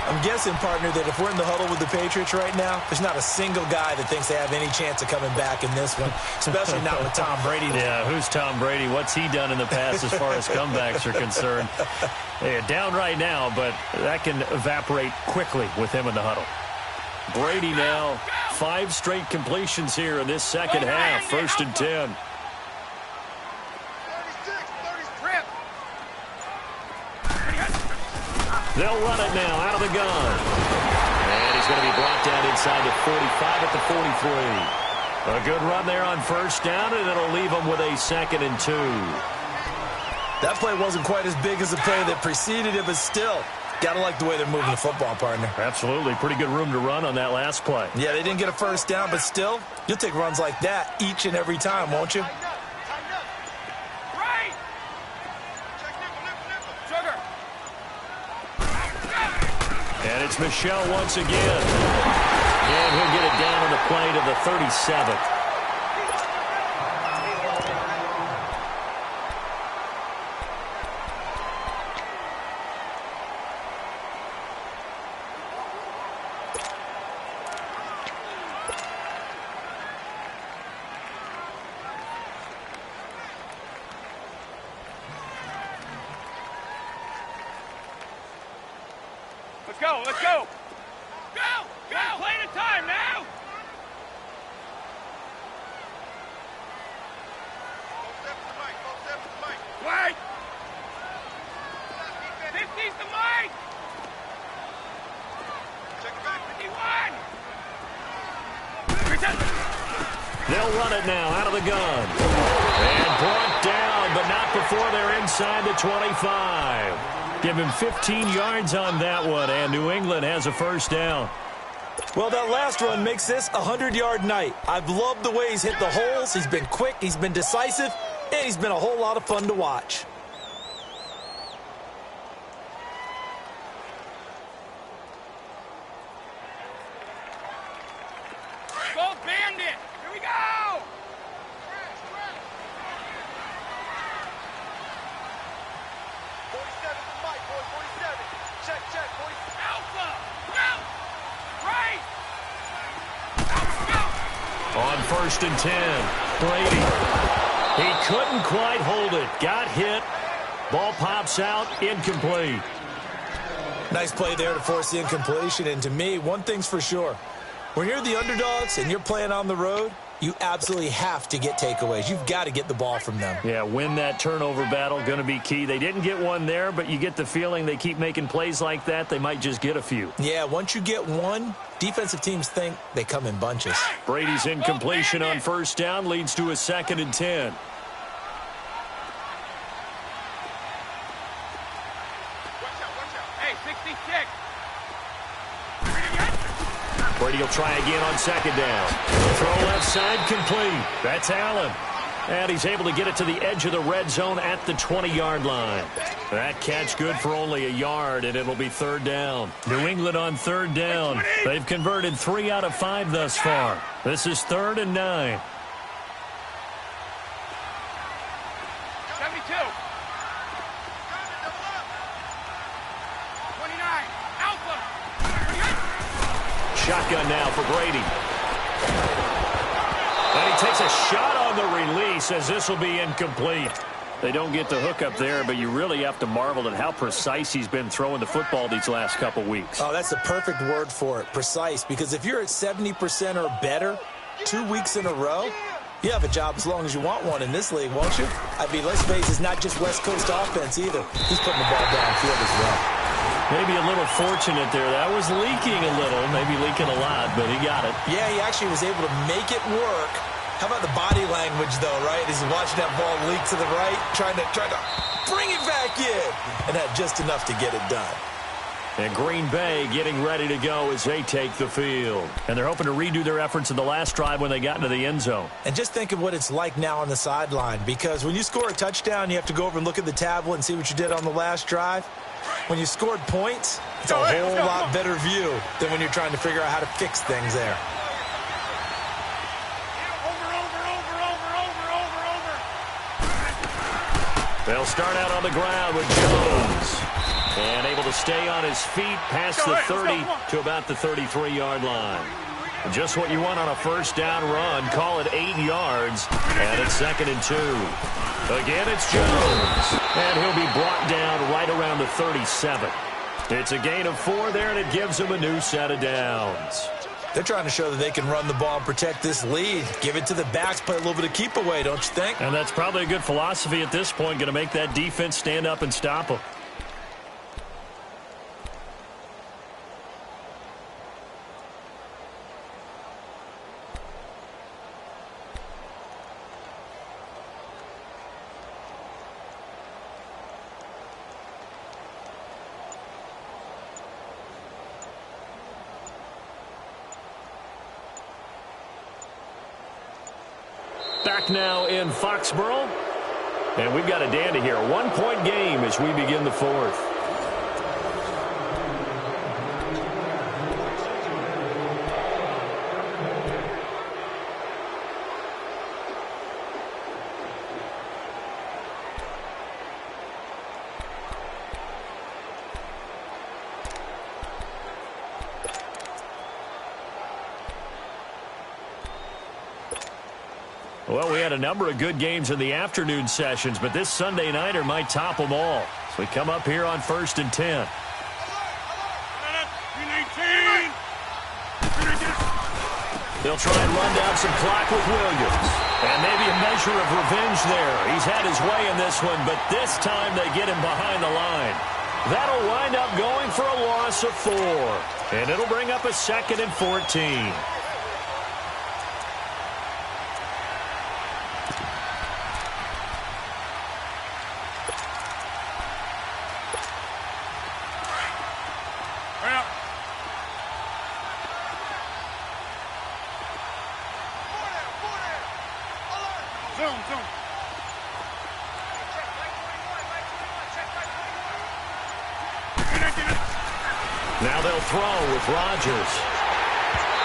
I'm guessing, partner, that if we're in the huddle with the Patriots right now, there's not a single guy that thinks they have any chance of coming back in this one, especially not with Tom Brady. Yeah, who's Tom Brady? What's he done in the past as far as comebacks are concerned? Yeah, down right now, but that can evaporate quickly with him in the huddle. Brady now 5 straight completions here in this second half. 1st and 10. They'll run it now out of the gun. And he's going to be brought down inside the 45 at the 43. A good run there on 1st down, and it'll leave them with a 2nd and 2. That play wasn't quite as big as the play that preceded it, but still, gotta like the way they're moving the football, partner. Absolutely. Pretty good room to run on that last play. Yeah, they didn't get a 1st down, but still, you'll take runs like that each and every time, won't you? And it's Michel once again. And he'll get it down on the play to the 37th. Let's go, let's go! Go! Go! Play the time now! Wait! 50's the mic! Check it back, 51! They'll run it now out of the gun. And brought down, but not before they're inside the 25. Give him 15 yards on that one, and New England has a 1st down. Well, that last run makes this a 100-yard night. I've loved the way he's hit the holes. He's been quick, he's been decisive, and he's been a whole lot of fun to watch. Gold Bandit! Here we go! Alpha! Go! Right! Alpha, go! On 1st and 10, Brady. He couldn't quite hold it. Got hit. Ball pops out, incomplete. Nice play there to force the incompletion, and to me, one thing's for sure. When you're the underdogs and you're playing on the road, you absolutely have to get takeaways. You've got to get the ball from them. Yeah, win that turnover battle, going to be key. They didn't get one there, but you get the feeling they keep making plays like that, they might just get a few. Yeah, once you get one, defensive teams think they come in bunches. Brady's incompletion on 1st down leads to a 2nd and 10. Hey, 66! Brady will try again on 2nd down. Throw left side, complete. That's Allen. And he's able to get it to the edge of the red zone at the 20-yard line. That catch good for only a yard, and it'll be 3rd down. New England on 3rd down. They've converted 3 out of 5 thus far. This is 3rd and 9. 72. shotgun now for Brady. And he takes a shot on the release as this will be incomplete. They don't get the hook up there, but you really have to marvel at how precise he's been throwing the football these last couple weeks. Oh, that's the perfect word for it, precise, because if you're at 70% or better 2 weeks in a row, you have a job as long as you want one in this league, won't you? I mean, let's face it, it's not just West Coast offense either. He's putting the ball downfield as well. Maybe a little fortunate there. That was leaking a little, maybe leaking a lot, but he got it. Yeah, he actually was able to make it work. How about the body language, though, right? As he's watching that ball leak to the right, trying to bring it back in, and had just enough to get it done. And Green Bay getting ready to go as they take the field. And they're hoping to redo their efforts in the last drive when they got into the end zone. And just think of what it's like now on the sideline, because when you score a touchdown, you have to go over and look at the tablet and see what you did on the last drive. When you scored points, it's a whole lot better view than when you're trying to figure out how to fix things there. They'll start out on the ground with Jones. And able to stay on his feet past the 30 to about the 33-yard line. Just what you want on a first down run. Call it 8 yards. And it's 2nd and 2. Again, it's Jones. And he'll be brought down right around the 37. It's a gain of 4 there, and it gives him a new set of downs. They're trying to show that they can run the ball and protect this lead. Give it to the backs, play a little bit of keep away, don't you think? And that's probably a good philosophy at this point, going to make that defense stand up and stop them. Back now in Foxborough. And we've got a dandy here. 1-point game as we begin the 4th. Well, we had a number of good games in the afternoon sessions, but this Sunday nighter might top them all. So we come up here on 1st and 10. They'll try and run down some clock with Williams. And maybe a measure of revenge there. He's had his way in this one, but this time they get him behind the line. That'll wind up going for a loss of 4. And it'll bring up a 2nd and 14. Now they'll throw with Rodgers.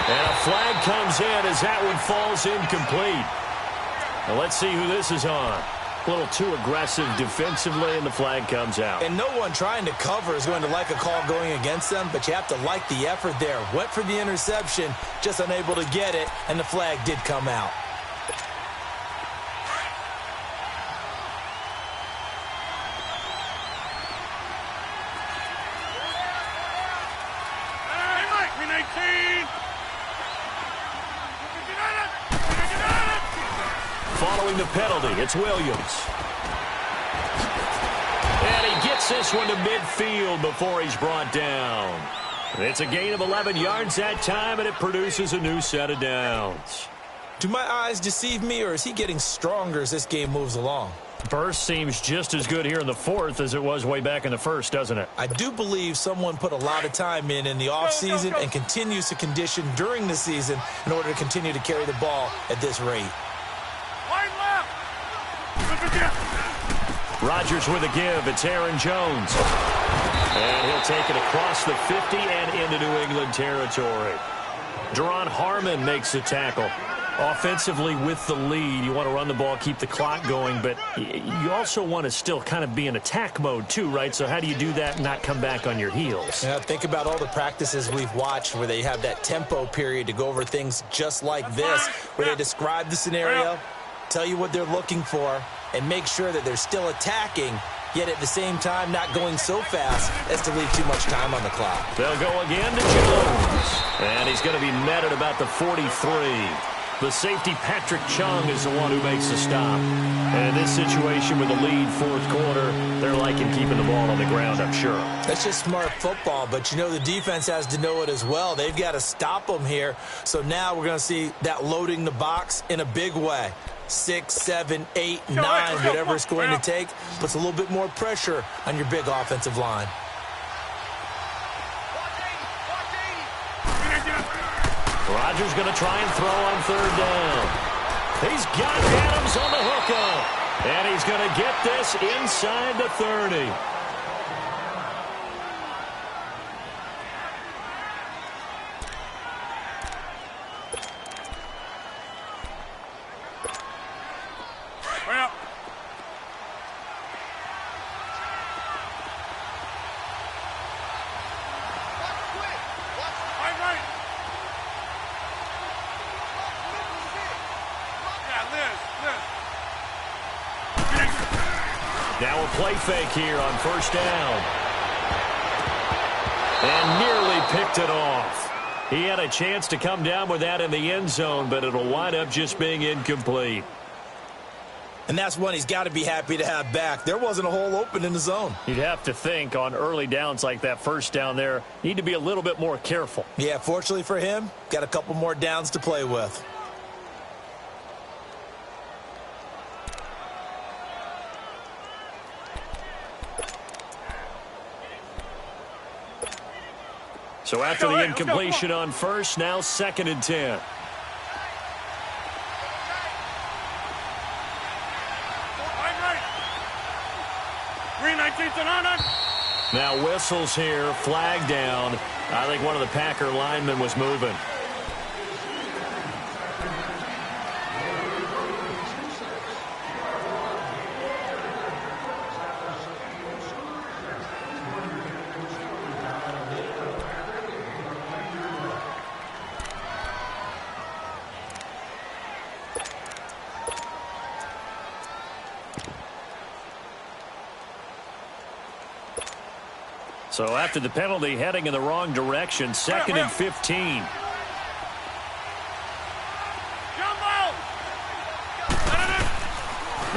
And a flag comes in as that one falls incomplete. Now let's see who this is on. A little too aggressive defensively, and the flag comes out. And no one trying to cover is going to like a call going against them, but you have to like the effort there. Went for the interception, just unable to get it, and the flag did come out. Following the penalty, it's Williams. And he gets this one to midfield before he's brought down. It's a gain of 11 yards that time, and it produces a new set of downs. Do my eyes deceive me, or is he getting stronger as this game moves along? Burst seems just as good here in the 4th as it was way back in the 1st, doesn't it? I do believe someone put a lot of time in the offseason and continues to condition during the season in order to continue to carry the ball at this rate. Rodgers with a give. It's Aaron Jones. And he'll take it across the 50 and into New England territory. Deron Harmon makes the tackle. Offensively with the lead, you want to run the ball, keep the clock going, but you also want to still kind of be in attack mode too, right? So how do you do that and not come back on your heels? Yeah, think about all the practices we've watched where they have that tempo period to go over things just like this, where they describe the scenario, tell you what they're looking for, and make sure that they're still attacking, yet at the same time not going so fast as to leave too much time on the clock. They'll go again to Jones, and he's going to be met at about the 43. The safety, Patrick Chung, is the one who makes the stop. And in this situation with the lead fourth quarter, they're liking keeping the ball on the ground, I'm sure. That's just smart football, but you know the defense has to know it as well. They've got to stop them here. So now we're going to see that loading the box in a big way. 6, 7, 8, 9, whatever it's going to take, puts a little bit more pressure on your big offensive line. Rodgers going to try and throw on third down. He's got Adams on the hookup. And he's going to get this inside the 30. Now a play fake here on first down. And nearly picked it off. He had a chance to come down with that in the end zone, but it'll wind up just being incomplete. And that's one he's got to be happy to have back. There wasn't a hole open in the zone. You'd have to think on early downs like that first down there, need to be a little bit more careful. Yeah, fortunately for him, got a couple more downs to play with. So after the incompletion on first, now 2nd and 10. Now whistles here, flag down. I think one of the Packer linemen was moving. So after the penalty, heading in the wrong direction, 2nd and 15.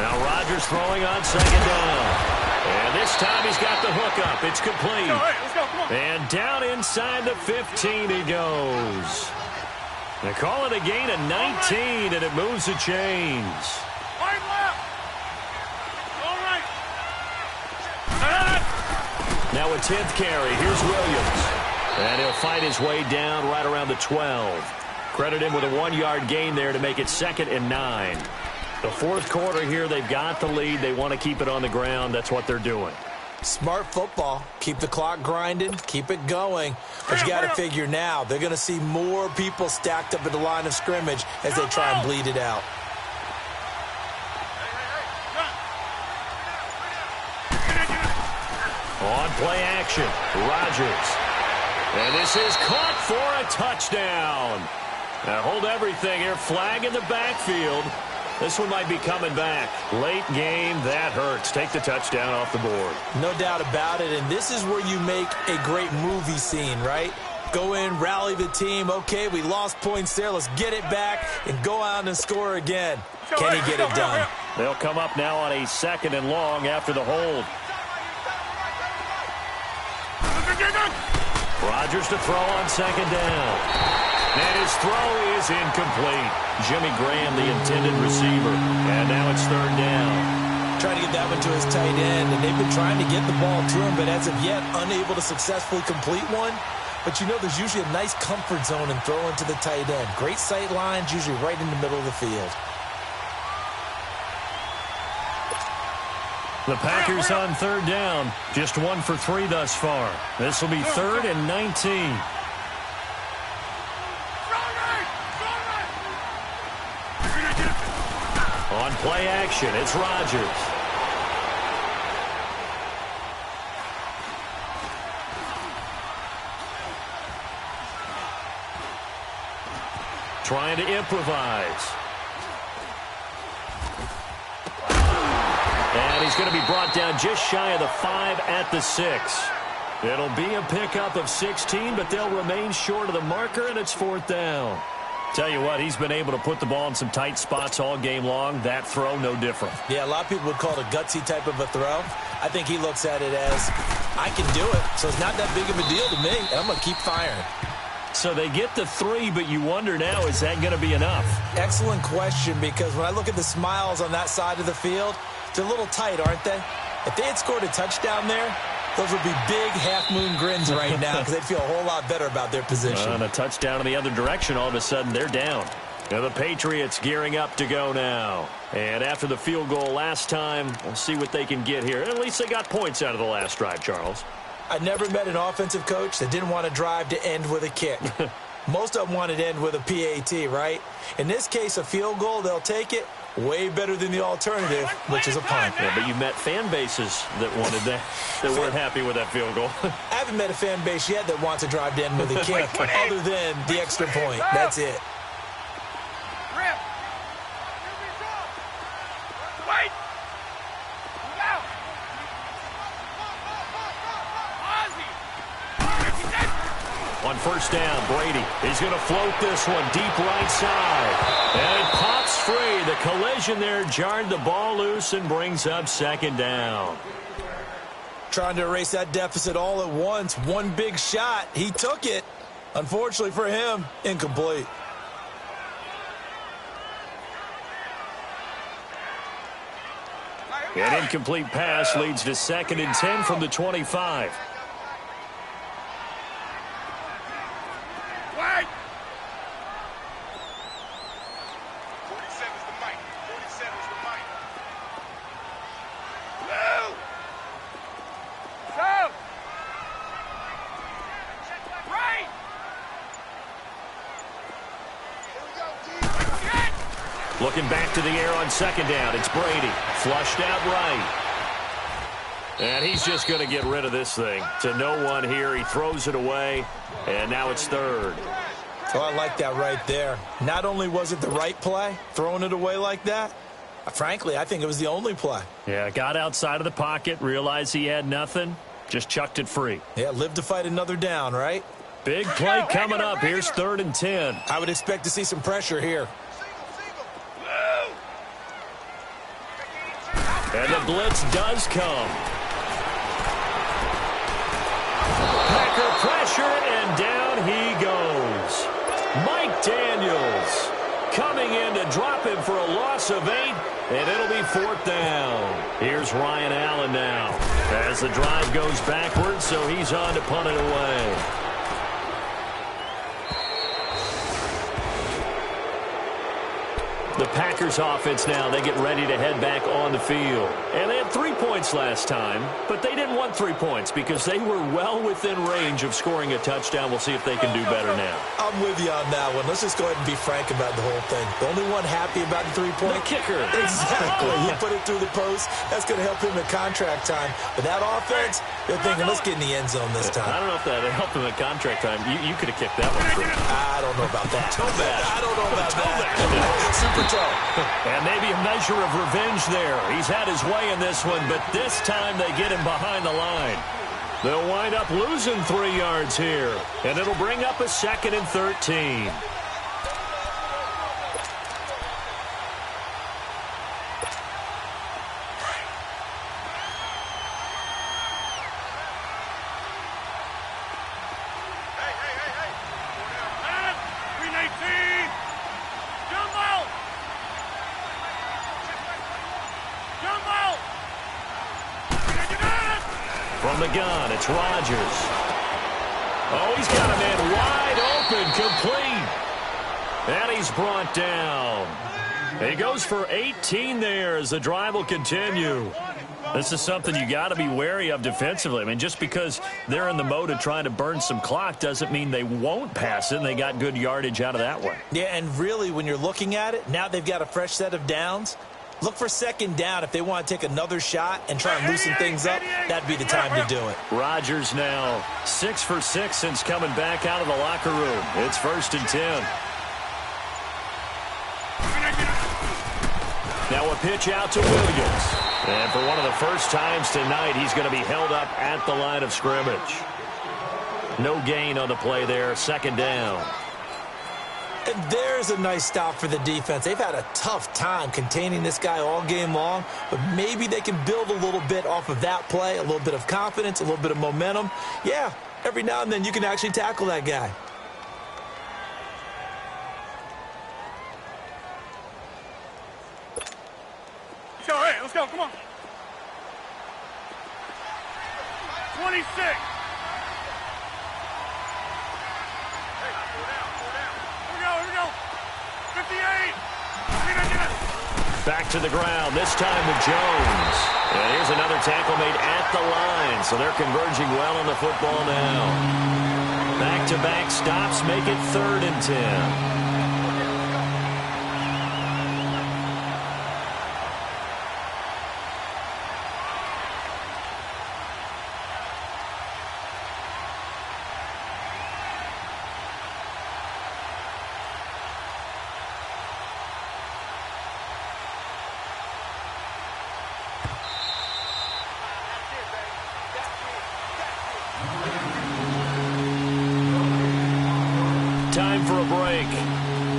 Now Rodgers throwing on 2nd down. And this time he's got the hookup. It's complete. And down inside the 15 he goes. They call it a gain of 19, and it moves the chains. Now a 10th carry. Here's Williams. And he'll fight his way down right around the 12. Credit him with a 1-yard gain there to make it 2nd and 9. The fourth quarter here, they've got the lead. They want to keep it on the ground. That's what they're doing. Smart football. Keep the clock grinding. Keep it going. But you got to figure now, they're going to see more people stacked up at the line of scrimmage as they try and bleed it out. On play action, Rodgers. And this is caught for a touchdown. Now hold everything here. Flag in the backfield. This one might be coming back. Late game, that hurts. Take the touchdown off the board. No doubt about it, and this is where you make a great movie scene, right? Go in, rally the team. Okay, we lost points there. Let's get it back and go out and score again. Can he get it done? They'll come up now on a 2nd and long after the hold. Rodgers to throw on 2nd down. And his throw is incomplete. Jimmy Graham, the intended receiver. And now it's 3rd down. Trying to get that one to his tight end, and they've been trying to get the ball to him, but as of yet, unable to successfully complete one. But you know there's usually a nice comfort zone in throwing to the tight end. Great sight lines, usually right in the middle of the field. The Packers on 3rd down. Just 1 for 3 thus far. This will be 3rd and 19. On play action, it's Rodgers. Trying to improvise. And he's going to be brought down just shy of the 5 at the 6. It'll be a pickup of 16, but they'll remain short of the marker, and it's 4th down. Tell you what, he's been able to put the ball in some tight spots all game long. That throw, no different. Yeah, a lot of people would call it a gutsy type of a throw. I think he looks at it as, I can do it, so it's not that big of a deal to me, and I'm going to keep firing. So they get the 3, but you wonder now, is that going to be enough? Excellent question, because when I look at the smiles on that side of the field, they're a little tight, aren't they? If they had scored a touchdown there, those would be big half-moon grins right now because they'd feel a whole lot better about their position. And a touchdown in the other direction, all of a sudden they're down. Now the Patriots gearing up to go now. And after the field goal last time, we'll see what they can get here. At least they got points out of the last drive, Charles. I never met an offensive coach that didn't want to drive to end with a kick. Most of them wanted to end with a PAT, right? In this case, a field goal, they'll take it. Way better than the alternative, which is a punt. Yeah, but you met fan bases that wanted that, that weren't happy with that field goal. I haven't met a fan base yet that wants to drive to end with a kick other than the extra point. That's it. Rip. Wait. Out. On 1st down, Brady. He's going to float this one deep right side. And it pops free. The collision there jarred the ball loose and brings up 2nd down. Trying to erase that deficit all at once. One big shot. He took it. Unfortunately for him, incomplete. An incomplete pass leads to 2nd and 10 from the 25. Wait. 47's the mic. 47's the mic. Blue. So. Right. Here we go, D. Get. Looking back to the air on 2nd down. It's Brady. Flushed out right. And he's just going to get rid of this thing. To no one here. He throws it away. And now it's 3rd. Oh, I like that right there. Not only was it the right play, throwing it away like that, frankly, I think it was the only play. Yeah, got outside of the pocket, realized he had nothing, just chucked it free. Yeah, live to fight another down, right? Big play coming up. Here's 3rd and 10. I would expect to see some pressure here. And the blitz does come. Packer pressure, and down he goes. Mike Daniels coming in to drop him for a loss of 8, and it'll be 4th down. Here's Ryan Allen now as the drive goes backwards, so he's on to punt it away. The Packers offense now, they get ready to head back on the field. And they had 3 points last time, but they didn't want 3 points because they were well within range of scoring a touchdown. We'll see if they can do better now. I'm with you on that one. Let's just go ahead and be frank about the whole thing. The only one happy about the 3-point? The kicker. Exactly. He put it through the post. That's going to help him at contract time. But that offense, they're thinking, let's get in the end zone this time. I don't know if that helped him at contract time. You could have kicked that one through. I don't know about that. Toe bash. I don't know about Toe that. bash. Super toe. And maybe a measure of revenge there. He's had his way in this one, but this time they get him behind the line. They'll wind up losing 3 yards here, and it'll bring up a 2nd and 13. From the gun, it's Rodgers. Oh, he's got a man wide open, complete. And he's brought down. He goes for 18 there as the drive will continue. This is something you got to be wary of defensively. I mean, just because they're in the mode of trying to burn some clock doesn't mean they won't pass it, and they got good yardage out of that one. Yeah, and really, when you're looking at it, now they've got a fresh set of downs. Look for second down if they want to take another shot and try and loosen things up. That'd be the time to do it. Rodgers now 6 for 6 since coming back out of the locker room. It's 1st and 10. Now a pitch out to Williams. And for one of the first times tonight, he's going to be held up at the line of scrimmage. No gain on the play there. 2nd down. And there's a nice stop for the defense. They've had a tough time containing this guy all game long, but maybe they can build a little bit off of that play, a little bit of confidence, a little bit of momentum. Yeah, every now and then you can actually tackle that guy. Let's go, hey, let's go, come on. 26. Back to the ground, this time with Jones. And here's another tackle made at the line, so they're converging well on the football now. Back-to-back stops make it 3rd and 10. Time for a break.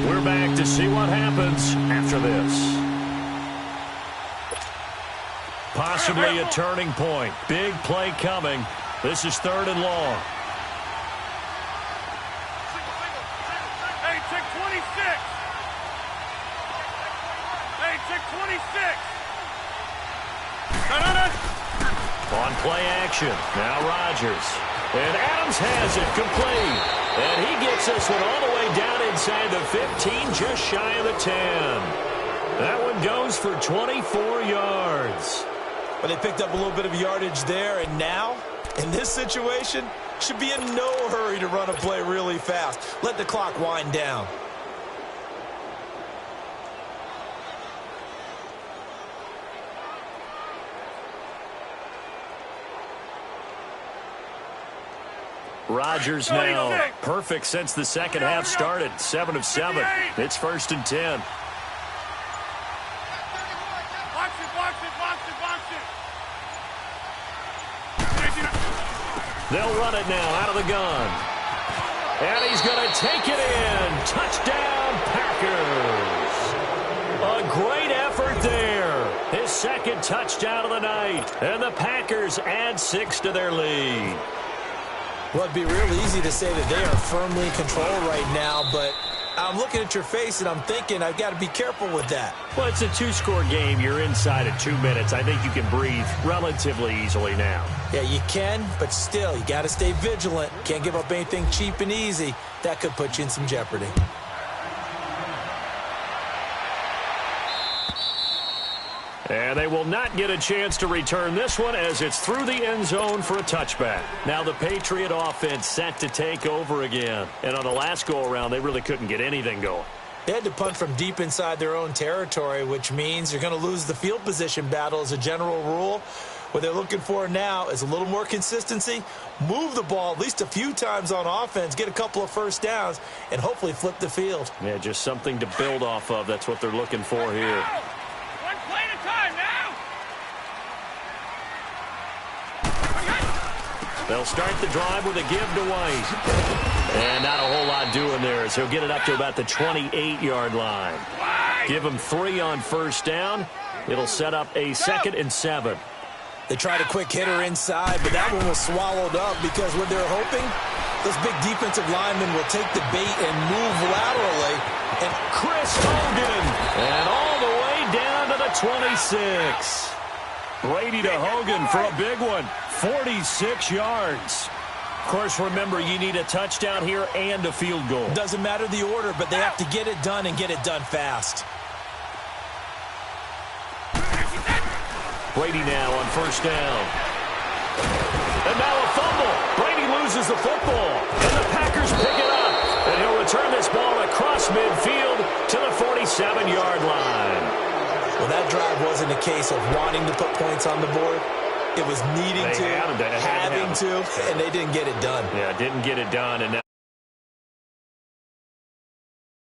We're back to see what happens after this. Possibly a turning point. Big play coming. This is 3rd and long. Hey, check 26. Hey, check 26. On play action. Now Rodgers. And Adams has it complete. And he gets this one all the way down inside the 15, just shy of the 10. That one goes for 24 yards. Well, they picked up a little bit of yardage there, and now, in this situation, should be in no hurry to run a play really fast. Let the clock wind down. Rodgers now perfect since the second half started. 7 of 7. It's 1st and 10. Box it. They'll run it now out of the gun. And he's going to take it in. Touchdown, Packers. A great effort there. His 2nd touchdown of the night. And the Packers add 6 to their lead. Well, it'd be real easy to say that they are firmly in control right now, but I'm looking at your face and I'm thinking I've got to be careful with that. Well, it's a 2-score game. You're inside at 2 minutes. I think you can breathe relatively easily now. Yeah, you can, but still, you got to stay vigilant. Can't give up anything cheap and easy. That could put you in some jeopardy. And they will not get a chance to return this one as it's through the end zone for a touchback. Now the Patriot offense set to take over again. And on the last go-around, they really couldn't get anything going. They had to punt from deep inside their own territory, which means you're going to lose the field position battle as a general rule. What they're looking for now is a little more consistency, move the ball at least a few times on offense, get a couple of first downs, and hopefully flip the field. Yeah, just something to build off of. That's what they're looking for here. One play at a time now. They'll start the drive with a give to White. And not a whole lot doing there as he'll get it up to about the 28-yard line. Give him 3 on first down. It'll set up a 2nd and 7. They tried a quick hitter inside, but that one was swallowed up because what they're hoping, those big defensive linemen will take the bait and move laterally. And Chris Hogan, and all the way down to the 26. Brady to Hogan for a big one, 46 yards. Of course, remember, you need a touchdown here and a field goal. Doesn't matter the order, but they have to get it done and get it done fast. Brady now on first down. And now a fumble. Brady loses the football. And the Packers pick it up. And he'll return this ball across midfield to the 47-yard line. Well, that drive wasn't a case of wanting to put points on the board. It was needing to, having to, and they didn't get it done. Yeah, didn't get it done. And